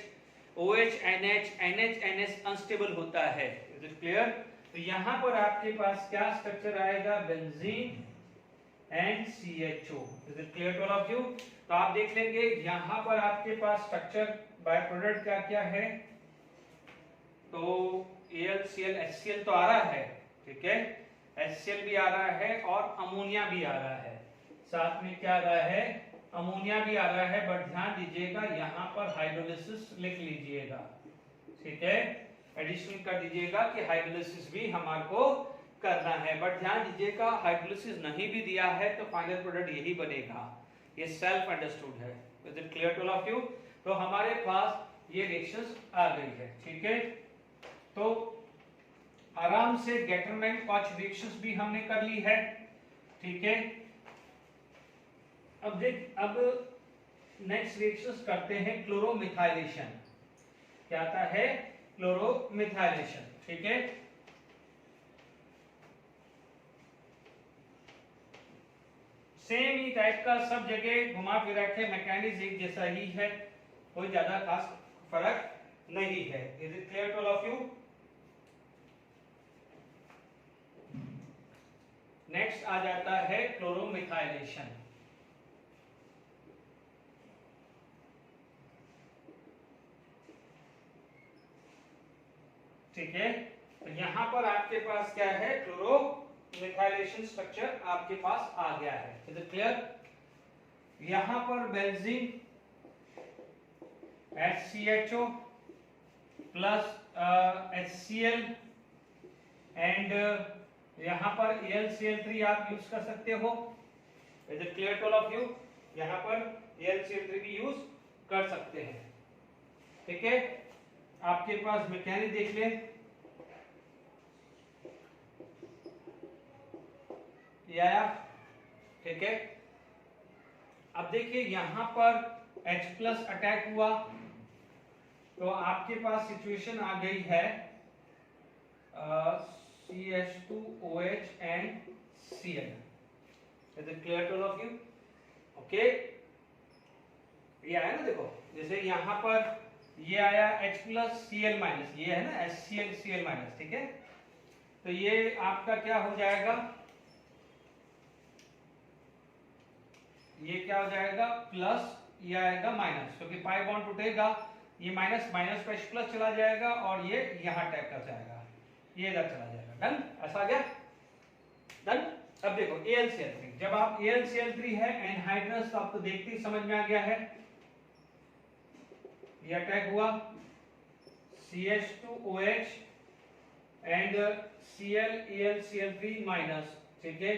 OH NH NH NH unstable होता है। Is it clear? तो यहां पर आपके पास क्या स्ट्रक्चर आएगा, benzene and CHO। Is it clear to all of you? तो आप देख लेंगे यहां पर आपके पास स्ट्रक्चर बाय प्रोडक्ट क्या क्या है, तो AlCl HCl तो आ रहा है, ठीक है, HCl भी आ रहा है और अमोनिया भी आ रहा है, साथ में क्या आ रहा है, अमोनिया भी आ रहा है, बट ध्यान दीजिएगा यहां पर हाइड्रोलिसिस लिख लीजिएगा। ठीक है, एडिशन कर दीजिएगा कि हाइड्रोलिसिस भी हमारे को करना है, बट ध्यान दीजिएगा हाइड्रोलिसिस नहीं भी दिया है तो फाइनल प्रोडक्ट यही बनेगा, ये सेल्फ अंडरस्टूड है। Is it clear to all of you? तो हमारे पास ये रिएक्शंस आ गई है। ठीक है, तो आराम से गेटरमैन पांच रिएक्शंस भी हमने कर ली है। ठीक है, अब नेक्स्ट रिएक्शंस करते हैं क्लोरोमिथाइलेशन। क्या आता है, क्लोरोमिथाइलेशन। ठीक है, सेम ही टाइप का सब जगह घुमा फिरा के मैकेनिज्म एक जैसा ही है, कोई ज्यादा खास फर्क नहीं है। Is it clear to all of you? Next आ जाता है क्लोरोमिथाइलेशन। ठीक है, तो यहां पर आपके पास क्या है, क्लोरोमिथाइलेशन स्ट्रक्चर आपके पास आ गया है। Is it clear? यहां पर benzene HCHO plus HCl and यहाँ पर AlCl3 आप यूज कर सकते हो। Is it clear to all of you? यहाँ पर AlCl3 भी यूज कर सकते हैं। ठीक है, आपके पास मैकेनिक देख ले, ये आया। ठीक है, अब देखिए यहाँ पर H प्लस अटैक हुआ तो आपके पास सिचुएशन आ गई है CH2OH and Cl। Is it clear to all of you? Okay, ये आया ना, देखो जैसे यहाँ पर ये आया H प्लस Cl माइनस, ये है ना HCl Cl माइनस। ठीक है, तो ये आपका क्या हो जाएगा, ये क्या हो जाएगा प्लस, ये आएगा माइनस, क्योंकि पाई बॉन्ड टूटेगा, ये माइनस माइनस पे प्लस चला जाएगा और ये यहाँ अटैक कर जाएगा, ये इधर चला जाएगा। डन, ऐसा आ गया। डन। अब देखो AlCl3, जब आप AlCl3 है एनहाइड्रस तो आपको देखते ही समझ में आ गया है, ये अटैक हुआ CH2OH and Cl AlCl3 minus. ठीक है,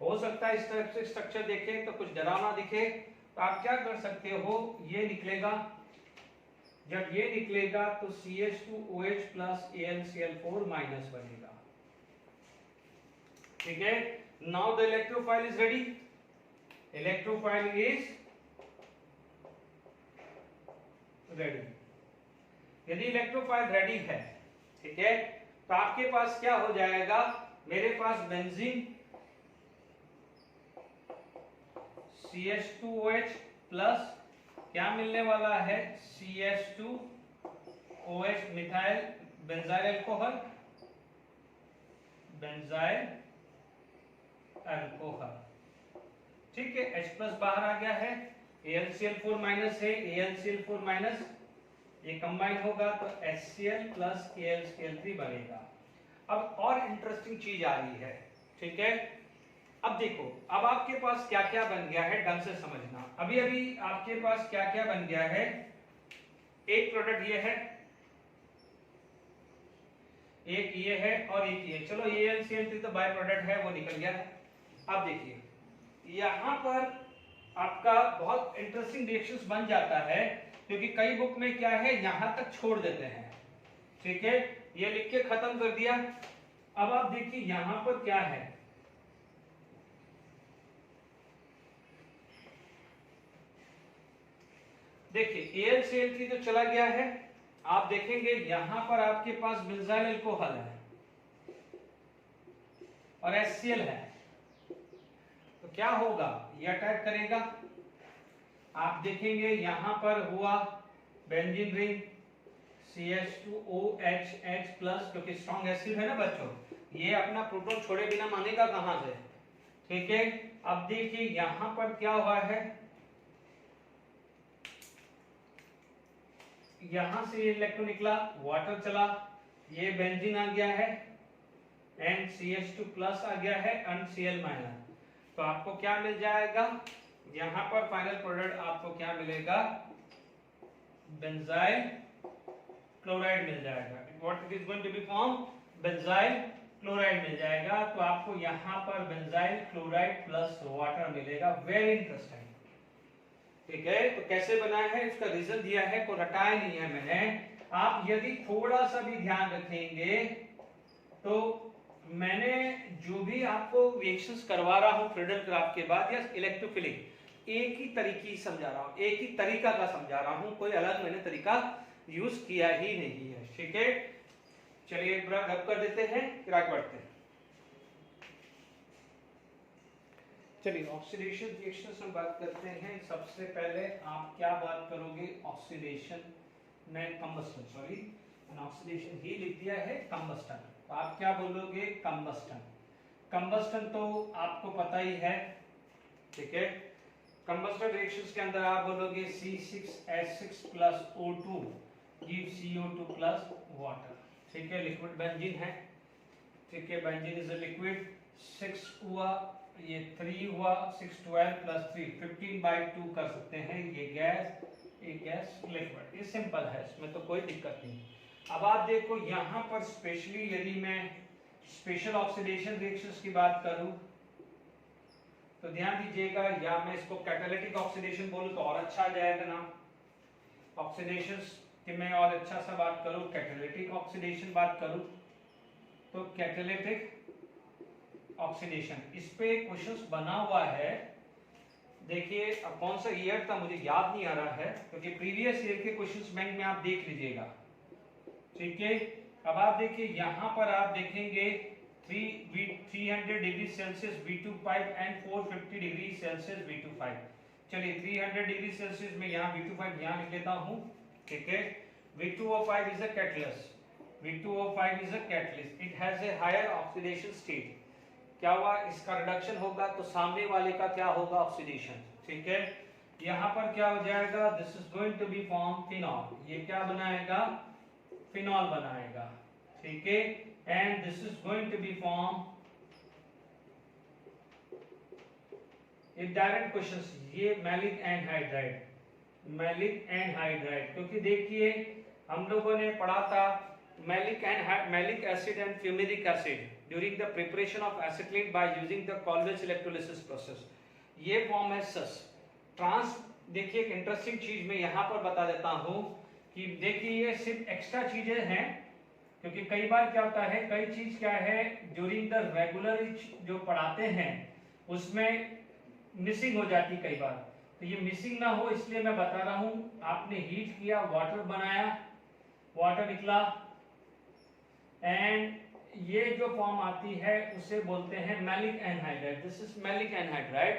हो सकता है इस तरह से स्ट्रक्चर देखें तो कुछ डरावना दिखे, तो आप क्या कर सकते हो, ये निकलेगा, जब ये निकलेगा तो CH2OH प्लस AlCl4 माइनस बनेगा। ठीक है, now the electrophile is ready, electrophile is ready. यदि इलेक्ट्रोफाइल रेडी है, ठीक है, तो आपके पास क्या हो जाएगा, मेरे पास बेंजीन CH2OH प्लस क्या मिलने वाला है, CH2OH methyl benzyl alcohol, benzyl alcohol. ठीक है, H प्लस बाहर आ गया है, AlCl4 माइनस है, AlCl4 माइनस ये कंबाइन होगा तो HCl प्लस AlCl3 बनेगा। अब और इंटरेस्टिंग चीज आ रही है। ठीक है, अब देखो, अब आपके पास क्या क्या बन गया है, ढंग से समझना। अभी अभी आपके पास क्या क्या बन गया है, एक प्रोडक्ट ये है, एक ये है और एक ये। चलो AlCl3 तो बाय प्रोडक्ट है, वो निकल गया है। अब देखिए यहाँ पर आपका बहुत इंटरेस्टिंग रिएक्शंस बन जाता है, क्योंकि कई बुक में क्या है यहां तक छोड़ देते हैं। ठीक है, ये लिख के खत्म कर दिया। अब आप देखिए यहां पर क्या है, देखिए AlCl3 तो चला गया है, आप देखेंगे यहां पर आपके पास बेंजाइल अल्कोहल है और HCl है, तो क्या होगा, ये अटैक करेगा। आप देखेंगे यहां पर हुआ benzene ring CH2OH H plus, क्योंकि स्ट्रॉन्ग एसिड है ना बच्चों, ये अपना प्रोटॉन छोड़े बिना मानेगा कहां से। ठीक है, अब देखिए यहां पर क्या हुआ है, यहां से ये इलेक्ट्रॉन निकला, वाटर चला, ये बेंजीन आ गया है एंड CH2 प्लस आ गया है एंड Cl माइनस। तो आपको क्या मिल जाएगा, यहां पर फाइनल प्रोडक्ट आपको क्या मिलेगा, बेंजाइल क्लोराइड मिल जाएगा। What it is going to be form, benzyl chloride मिल जाएगा। तो आपको यहां पर बेंजाइल क्लोराइड प्लस वाटर मिलेगा। Very interesting. ठीक है, तो कैसे बनाया है, इसका रीजन दिया है, को रटाया नहीं है मैंने। आप यदि थोड़ा सा भी ध्यान रखेंगे तो मैंने जो भी आपको रिएक्शंस करवा रहा हूं फ्रीडल क्राफ्ट के बाद या इलेक्ट्रोफिलिक, एक ही तरीके समझा रहा हूं, एक ही तरीका का समझा रहा हूं, कोई अलग मैंने तरीका यूज किया ही नहीं है। ठीक है, चलिए एक बार रब कर देते हैं, फिर आगे बढ़ते हैं। चलिए ऑक्सीडेशन रिएक्शन में बात करते हैं। सबसे पहले आप क्या बात करोगे, ऑक्सीडेशन में कंबस्टन, सॉरी ऑक्सीडेशन ही लिख दिया है कंबस्टन, तो आप क्या बोलोगे, कंबस्टन। कंबस्टन तो आपको पता ही है। ठीक है, कंबस्टन रिएक्शंस के अंदर आप बोलोगे C6H6 plus O2 give CO2 plus water. ठीक है, लिक्विड बेंजीन है। ठीक है, बेंजीन इज अ लिक्विड। 6 हुआ, ये 3 हुआ, 6 12 प्लस 3 15/2 कर सकते हैं। ये गैस लिक्विड, ये सिंपल है, इसमें तो कोई दिक्कत नहीं। अब आप देखो यहाँ पर स्पेशली यदि मैं स्पेशल ऑक्सीडेशन रिएक्शंस की बात करूं तो ध्यान दीजिएगा, या मैं इसको कैटालिटिक ऑक्सीडेशन बोलूं तो और अच्छा आ जाएगा ना। ऑक्सीडेशन कि मैं और अच्छा सा बात करूं, कैटालिटिक ऑक्सीडेशन बात करूं तो कैटालिटिक ऑक्सीडेशन, इस पे क्वेश्चंस बना हुआ है। देखिए अब कौन सा ईयर था मुझे याद नहीं आ रहा है, क्योंकि प्रीवियस ईयर के क्वेश्चंस बैंक में आप देख लीजिएगा, ठीक है। अब आप देखिए यहाँ पर आप देखेंगे 300 degree Celsius V25 and 450 degree Celsius V25। चलिए 300 डिग्री सेल्सियस में यहाँ V25 यहाँ लिख लेता हूँ, ठीक है। V2O5 is a catalyst. V2O5 is a catalyst. It has a higher oxidation state. क्या हुआ, इसका रिडक्शन होगा तो सामने वाले का क्या होगा, ऑक्सीडेशन, ठीक है। यहाँ पर क्या हो जाएगा, this is going to be form phenol, ये क्या बनाएगा, फिनॉल बनाएगा, ठीक है। And this is going to be form, ये डायरेक्ट क्वेश्चंस, ये मैलिक एनहाइड्राइड, मैलिक एनहाइड्राइड, क्योंकि देखिए हम लोगों ने पढ़ा था maleic acid and fumaric acid during the preparation of acetylene by using the Kolbe's electrolysis process. ये फॉर्म है सस ट्रांस। देखिए एक इंटरेस्टिंग चीज मैं यहाँ पर बता देता हूँ कि देखिए ये सिर्फ एक्स्ट्रा चीजें हैं, क्योंकि कई बार क्या होता है, कई चीज क्या है ड्यूरिंग द रेगुलर जो पढ़ाते हैं उसमें मिसिंग हो जाती कई बार, तो ये मिसिंग ना हो इसलिए मैं बता रहा हूं। आपने हीट किया, वाटर बनाया, वाटर निकला, एंड ये जो फॉर्म आती है उसे बोलते हैं maleic anhydride, this is maleic anhydride.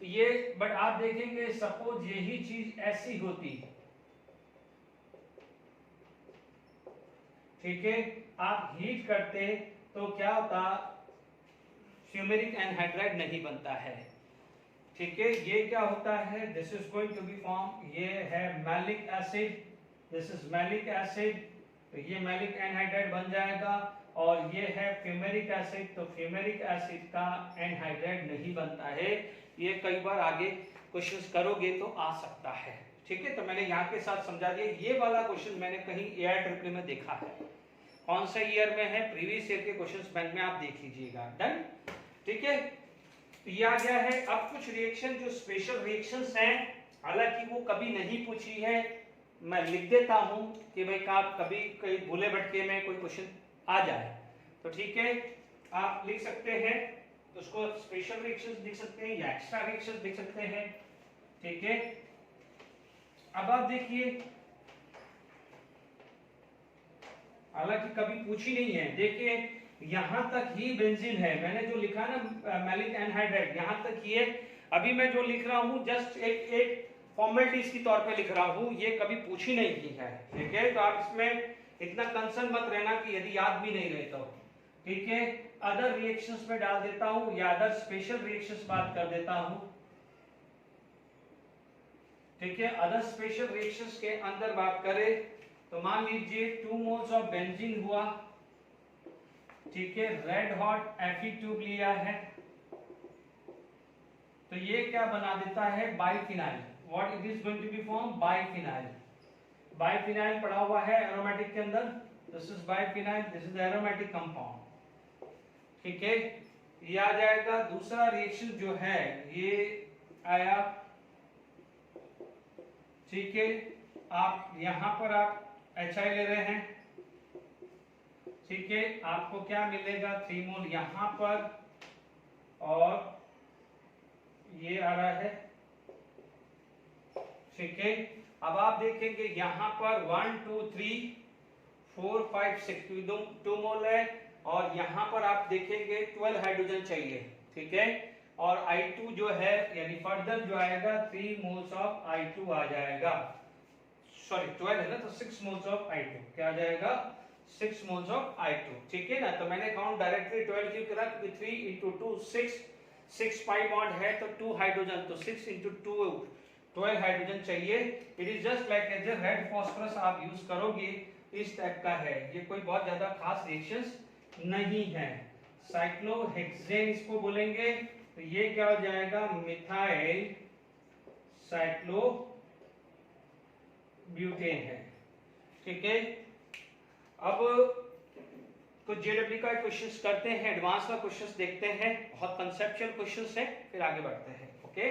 तो ये बट आप देखेंगे सपोज यही चीज ऐसी होती, ठीक है, आप हीट करते तो क्या होता, फ्यूमेरिक एनहाइड्राइड नहीं बनता है, ठीक है। ये क्या होता है, this is going to be form, ये है maleic acid, this is maleic acid, तो ये मैलिक एनहाइड्राइड बन जाएगा। और ये है फ्यूमेरिक एसिड, तो फ्यूमेरिक एसिड का एनहाइड्राइड नहीं बनता है। ये कई बार आगे क्वेश्चंस करोगे तो आ सकता है, ठीक है। तो मैंने यहाँ के साथ समझा दिया। ये वाला क्वेश्चन मैंने कहीं AIEEE में देखा है, कौन सा ईयर में है, प्रीवियस ईयर के क्वेश्चंस बैंक में आप देख लीजिएगा, डन, ठीक है। ये आ गया है। अब कुछ रिएक्शन जो स्पेशल रिएक्शंस हैं, हालांकि वो कभी नहीं पूछी है, मैं लिख देता हूं कि भाई कभी कहीं भूले भटके में कोई क्वेश्चन आ जाए तो ठीक है, आप लिख सकते हैं, तो उसको स्पेशल रिएक्शंस लिख सकते हैं या एक्स्ट्रा रिएक्शंस लिख सकते हैं, ठीक है। अब आप देखिए, हालांकि कभी पूछी नहीं है, देखिए यहां तक ही बेंजीन है, मैंने जो लिखा ना मैलिक एनहाइड्राइड, यहां तक ये, अभी मैं जो लिख रहा हूं जस्ट एक फॉर्मेलिटीज के तौर पे लिख रहा हूं, ये कभी पूछी नहीं की है, ठीक है। तो आप इसमें इतना कंसर्न मत रहना कि यदि याद भी नहीं रहे तो, ठीक है। अदर रिएक्शंस में डाल देता हूं या अदर स्पेशल रिएक्शंस बात कर देता हूं, ठीक है। अदर स्पेशल रिएक्शंस के अंदर बात करें तो मान लीजिए 2 मोल्स ऑफ बेंजीन हुआ, ठीक है, रेड हॉट Fe ट्यूब लिया है, तो ये क्या बना देता है, biphenyl. What it is going to be form, biphenyl. Biphenyl पड़ा हुआ है एरोमेटिक के अंदर, this is biphenyl, this is aromatic compound, ठीक है। ये आ जाएगा। दूसरा रिएक्शन जो है ये आया, ठीक है, आप यहां पर आप HI ले रहे हैं, ठीक है, आपको क्या मिलेगा, 3 मोल यहां पर, और ये आ रहा है, ठीक है। अब आप देखेंगे यहां पर 1 2 3 4 5 6 2 मोल है, और यहां पर आप देखेंगे 12 हाइड्रोजन चाहिए, ठीक है। और I2 जो है यानी फर्दर जो आएगा 3 मोल्स ऑफ I2 आ जाएगा, सॉरी 12 है ना, तो 6 मोल्स ऑफ I2 क्या आ जाएगा, 6 मोल्स ऑफ I2, ठीक है ना। तो मैंने काउंट डायरेक्टली 12 क्यों करा, क्योंकि 3 into 2 6 पाई बॉन्ड है, तो 2 हाइड्रोजन, तो 6 into 2 12 हाइड्रोजन चाहिए। It is just like as a red phosphorus आप यूज करोगे, इस टाइप का है, ये कोई बहुत ज्यादा खास रिएक्शंस नहीं है। साइक्लोहेक्सेन इसको बोलेंगे, तो ये क्या हो जाएगा, मिथाइल साइक्लो ब्यूटेन है, ठीक है। अब कुछ जेडब्ल्यू का क्वेश्चंस करते हैं, एडवांस का क्वेश्चंस देखते हैं, बहुत कंसेप्चुअल क्वेश्चंस है, फिर आगे बढ़ते हैं। ओके,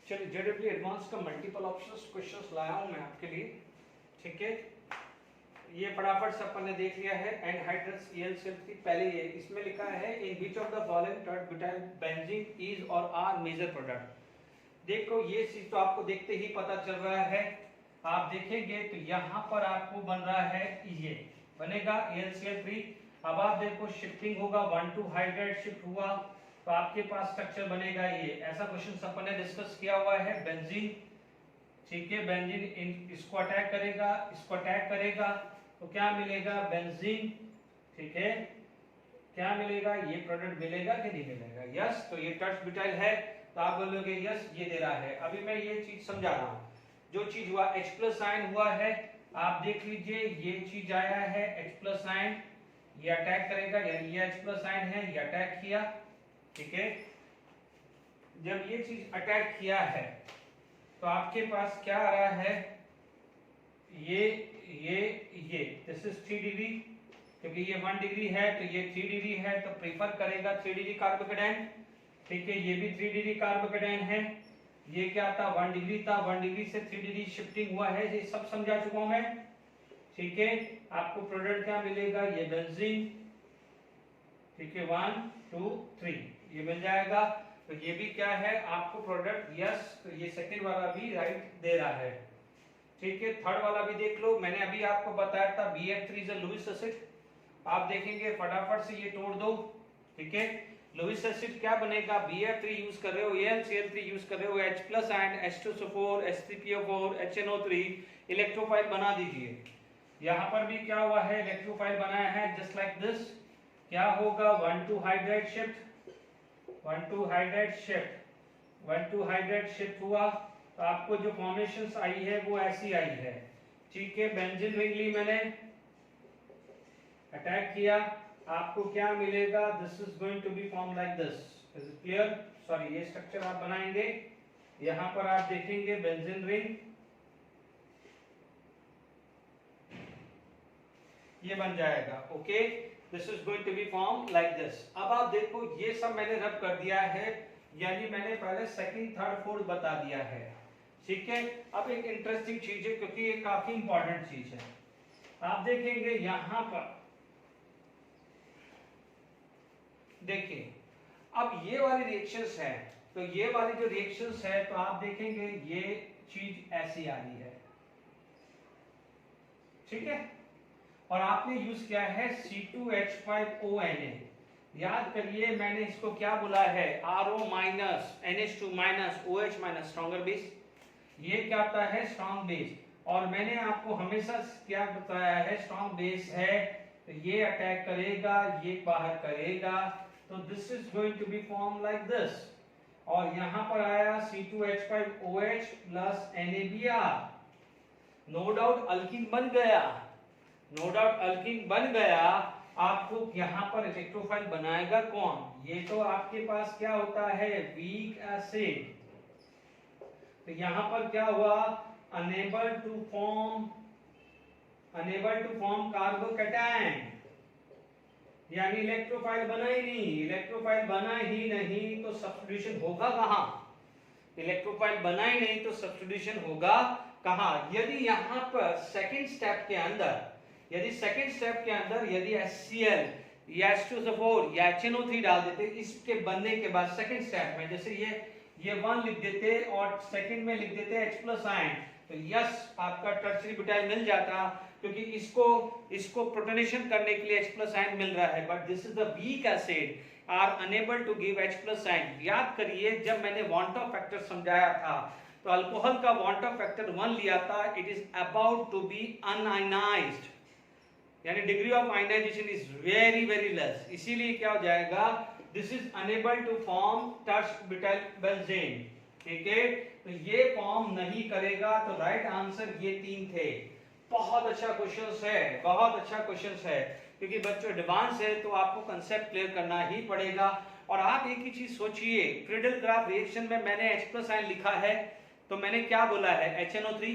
चलिए जेडब्ल्यू एडवांस का मल्टीपल ऑप्शंस क्वेश्चंस लाया हूं मैं आपके लिए। ठीक है, ये फटाफट से अपन ने देख लिया है। एनहाइड्रस ElCl3 पहले ये इसमें लिखा है in which of the following tert butyl benzene is और आर मेजर प्रोडक्ट। देखो ये चीज तो आपको देखते ही पता चल रहा है, आप देखेंगे तो यहाँ पर आपको बन रहा है, ये बनेगा ElCl3। अब आप देखो शिफ्टिंग होगा, 1,2 हाइड्राइड शिफ्ट हुआ तो आपके पास स्ट्रक्चर बनेगा ये। ऐसा क्वेश्चन अपन ने डिस्कस किया हुआ है, बेंजीन। ठीक है, बेंजीन इसको अटैक करेगा, इसको अटैक करेगा तो क्या मिलेगा, बेंजीन। ठीक है, क्या मिलेगा, ये प्रोडक्ट मिलेगा कि नहीं मिलेगा, यस। तो ये टर्च ब्यूटाइल है तो आप बोलोगे यस ये दे रहा है। अभी मैं ये चीज समझा रहा हूँ, जो चीज हुआ H+ आयन हुआ है, आप देख लीजिए ये चीज आया है H+ आयन, ये अटैक करेगा, यानी ये H+ आयन है, ये अटैक किया। ठीक है, जब ये चीज अटैक किया है तो आपके पास क्या आ रहा है, ये दिस इज 3 डिग्री, क्योंकि ये 1 डिग्री है तो ये 3 डिग्री है तो प्रेफर करेगा 3 डिग्री कार्बोकेटायन। ठीक है, ये भी 3 डिग्री कार्बोकेटायन है। ये क्या था, 1 डिग्री था, 1 डिग्री से 3 डिग्री शिफ्टिंग हुआ है, ये सब समझा चुका हूं मैं। ठीक है, आपको प्रोडक्ट क्या मिलेगा, ये बेंजीन। ठीक है, 1 2 3 ये मिल जाएगा। तो ये भी क्या है आपको प्रोडक्ट, यस। तो ये सेकंड वाला भी राइट दे रहा है। ठीक है, थर्ड वाला भी देख लो, मैंने अभी आपको बताया था BF3 is a Lewis acid. आप देखेंगे फटाफट से ये तोड़ दो। ठीक है, लुईस एसिड क्या बनेगा, BF3 यूज कर रहे हो, ElCl3 यूज कर रहे हो, H+ and H2SO4 H3PO4 HNO3 electrophile बना दीजिए। यहाँ पर भी क्या हुआ है, इलेक्ट्रोफाइल बनाया है जस्ट लाइक दिस। क्या होगा, 1,2 hydride shift, 1,2 hydride shift, 1,2 hydride shift हुआ तो आपको जो फॉर्मेशंस आई है वो ऐसी आई है। ठीक है, बेंजीन रिंग ली मैंने, अटैक किया, आपको क्या मिलेगा, this is going to be form like this. Is it clear? Sorry, ये स्ट्रक्चर आप बनाएंगे, यहां पर आप देखेंगे बेंजीन रिंग, ये बन जाएगा। Okay, this is going to be form like this. अब आप देखो ये सब मैंने रब कर दिया है, यानी मैंने पहले सेकंड थर्ड फोर्थ बता दिया है। ठीक है, अब एक इंटरेस्टिंग चीज है, क्योंकि ये काफी इंपॉर्टेंट चीज है। आप देखेंगे यहां पर, देखिए अब ये वाली रिएक्शंस है, तो ये वाली जो रिएक्शंस है तो आप देखेंगे ये चीज ऐसी आ रही है। ठीक है, और आपने यूज किया है C2H5ONa। याद करिए मैंने इसको क्या बोला है, RO- NH2- OH- stronger base. ये क्या आता है, स्ट्रॉन्ग बेस। और मैंने आपको हमेशा क्या बताया है, स्ट्रॉन्ग बेस है तो ये अटैक करेगा, ये बाहर करेगा, तो this is going to be form like this. और यहां पर आया C2H5OH plus NaBr। No doubt alkene बन गया, नो डाउट अल्कीन बन गया। आपको यहां पर इलेक्ट्रोफाइल बनाएगा कौन, ये तो आपके पास क्या होता है, वीक एसिड। तो यहां पर क्या हुआ, अनेबल टू फॉर्म कार्बोकैटायन, यानी इलेक्ट्रोफाइल बना ही नहीं। इलेक्ट्रोफाइल बना ही नहीं तो सब्स्टिट्यूशन होगा कहां, इलेक्ट्रोफाइल बना ही नहीं तो सब्स्टिट्यूशन होगा कहां। यदि यहां पर सेकंड स्टेप के अंदर, यदि HCl या H2SO4 या HNO3 डाल देते इसके बनने के बाद सेकंड स्टेप में, जैसे ये 1 लिख देते और सेकंड में लिख देते H+ आयन, तो यस आपका टर्शियरी ब्यूटाइल मिल जाता, क्योंकि इसको प्रोटोनेशन करने के लिए H+ आयन मिल रहा है। But this is the weak acid are unable to give H+ ion. याद करिए जब मैंने वांट ऑफ फैक्टर समझाया था तो अल्कोहल का वांट ऑफ फैक्टर 1 लिया था, it is about to be unionised, यानी degree of ionisation is very very less. इसीलिए क्या हो जाएगा, this is unable to form tert butyl benzene. ठीक है, तो ये फॉर्म नहीं करेगा, तो राइट आंसर ये 3 थे। बहुत अच्छा क्वेश्चन है, बहुत अच्छा क्वेश्चन है, क्योंकि बच्चों एडवांस है तो आपको कंसेप्ट क्लियर करना ही पड़ेगा। और आप एक ही चीज सोचिए, फ्रीडल क्राफ्ट रिएक्शन में मैंने H+ आयन लिखा है, तो मैंने क्या बोला है, HNO3,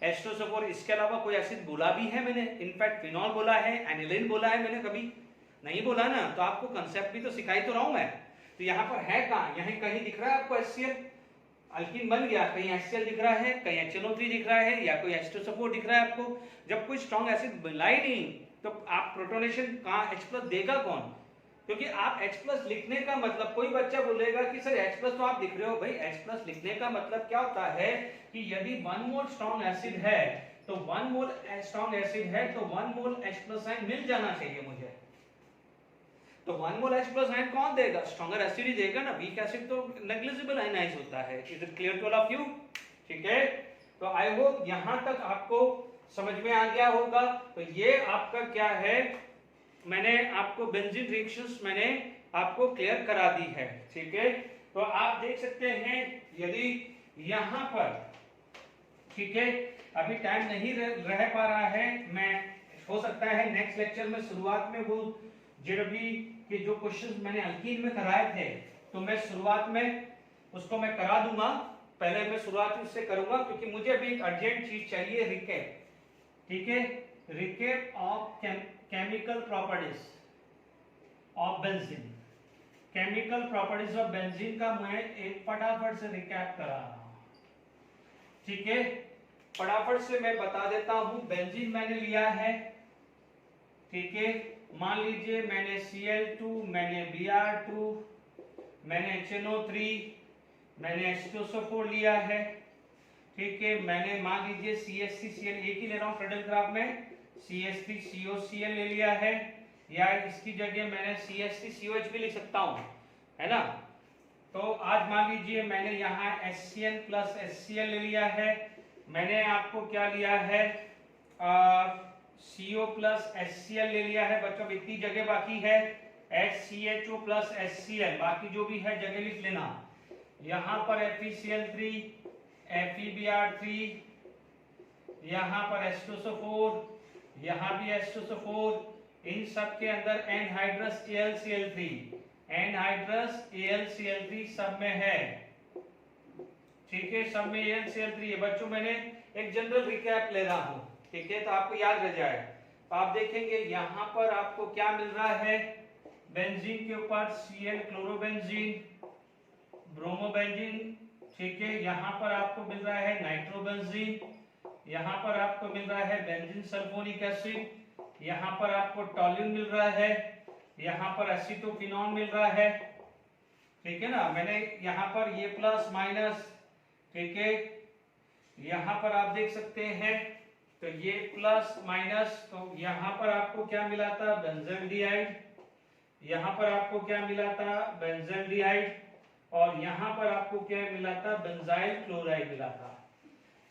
H2SO4, इसके अलावा कोई एसिड बोला भी है मैंने? इनफैक्ट फिनॉल बोला है, एनिलीन बोला है मैंने? कभी नहीं बोला ना। तो आपको कंसेप्ट भी तो सिखाई तो रहा हूं मैं। तो यहाँ पर है कहाँ, यहीं कहीं दिख रहा है आपको HCl, अल्कीन बन गया, कहीं HCl दिख रहा है, कहीं HNO3 दिख रहा है, या कोई H2SO4 दिख रहा है आपको। जब कोई स्ट्रॉन्ग एसिड मिला ही नहीं तो आप प्रोटोनेशन कहाँ H+ देगा कौन? क्योंकि आप H+ लिखने का मतलब, कोई बच्चा बोलेगा कि सर H+ तो आप लिख रहे हो। भाई H+ लिखने का मतलब क्या होता है कि यदि 1 मोल स्ट्रॉन्ग एसिड है तो 1 मोल स्ट्रॉन्ग एसिड है तो 1 मोल H+ आयन मिल जाना चाहिए मुझे। तो 1 मोल H+ आयन कौन देगा? स्ट्रॉन्गर एसिड ही देगा ना। वीक एसिड तो नेग्लिजिबल आयनाइज होता है। Is it clear to all of you? ठीक है, तो आई होप यहां तक आपको समझ में आ गया होगा। तो ये आपका क्या है, मैंने आपको बेंजीन रिएक्शंस मैंने आपको क्लियर करा दी है। ठीक है, तो आप देख सकते हैं यदि यहां पर, ठीक है, अभी टाइम नहीं रह पा रहा है, मैं हो सकता है नेक्स्ट लेक्चर में शुरुआत में वो जेडब्ल्यू के जो क्वेश्चंस मैंने अल्कीन में कराए थे तो मैं शुरुआत में उसको मैं करा दूंगा। पहले मैं शुरुआत उससे करूंगा क्योंकि मुझे अभी एक अर्जेंट चीज चाहिए, रिकैप। ठीक है, recap of chemical properties of benzene. Chemical properties of benzene का मैं एक फटाफट से रिकैप करा रहा हूं। ठीक है, फटाफट से मैं बता देता हूं। बेंजीन मैंने लिया है, ठीक है, मान लीजिए मैंने Cl2, मैंने Br2, मैंने HNO3, मैंने H2SO4 लिया है। ठीक है, मैंने मान लीजिए CH3Cl एक ही ले रहा हूं फ्रेडल ग्राफ में, CH3COCl ले लिया है, या इसकी जगह मैंने CH3COH भी लिख सकता हूं, है ना। तो आज मान लीजिए मैंने यहाँ HCl प्लस HCl ले लिया है। मैंने आपको क्या लिया है, CO प्लस HCl ले लिया है। बच्चों इतनी जगह बाकी है, HCHO प्लस HCl, बाकी जो भी है जगह लिख लेना। यहाँ पर FeCl3, FeBr3, यहाँ पर H2SO4, यहाँ भी H2SO4, इन सब के अंदर एनहाइड्रस AlCl3, एनहाइड्रस AlCl3 सब में है। ठीक है, सब में AlCl3 है। बच्चों मैंने एक जनरल रिकैप ले रहा हूं, ठीक है, तो आपको याद रह जाए। तो आप देखेंगे यहाँ पर आपको क्या मिल रहा है, बेंजीन के ऊपर Cl क्लोरोबेंजीन, ब्रोमोबेंजीन, ठीक है, यहाँ पर आपको मिल रहा है नाइट्रोबेंजीन, यहाँ पर आपको मिल रहा है बेंजीन सल्फोनिक एसिड, यहाँ पर आपको टॉल्यून मिल रहा है, यहाँ पर एसीटोफिनॉन मिल रहा है। ठीक है ना, मैंने यहाँ पर ये प्लस माइनस, ठीक है, यहाँ पर आप देख सकते हैं तो ये प्लस माइनस, तो यहाँ पर आपको क्या मिला था, बेंजल्डिहाइड, यहाँ पर आपको क्या मिला था, बेंजल्डिहाइड, और यहाँ पर आपको क्या मिला था, बेंजाइल क्लोराइड मिला था।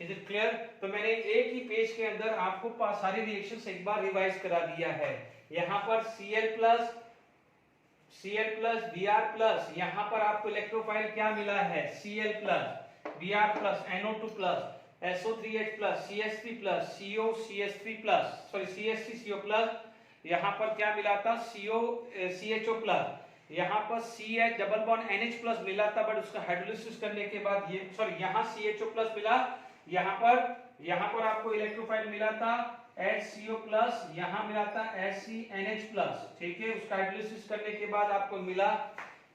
Is it clear? तो मैंने एक ही पेज के अंदर आपको सारी रिएक्शंस एक बार रिवाइज करा दिया है। यहाँ पर Cl प्लस Br प्लस, यहाँ पर आपको इलेक्ट्रोफाइल क्या मिला है, Cl plus Br plus NO2 plus SO3H plus CH3 plus COCH3 plus, sorry CH3CO plus, यहाँ पर क्या मिला था, CHO प्लस, यहाँ पर CH double bond NH plus मिला था, बट उसका हाइड्रोलिसिस करने के बाद ये, सॉरी यहाँ CHO प्लस मिला, यहाँ पर आपको इलेक्ट्रोफाइल मिला था HCO प्लस, यहाँ मिला था HCNH प्लस। ठीक है, उसका हाइड्रोलिसिस करने के बाद आपको मिला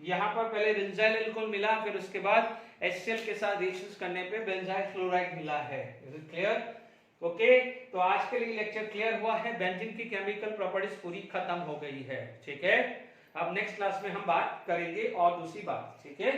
यहाँ पर पहले बेंजाइल एल्कोहल मिला, फिर उसके बाद HCl के साथ रिएक्शंस करने पे बेंजाइल क्लोराइड मिला है। Is it clear? ओके, तो आज के लिए लेक्चर क्लियर हुआ है। बेंजीन की केमिकल प्रॉपर्टीज पूरी खत्म हो गई है। ठीक है, अब नेक्स्ट क्लास में हम बात करेंगे और दूसरी बात। ठीक है।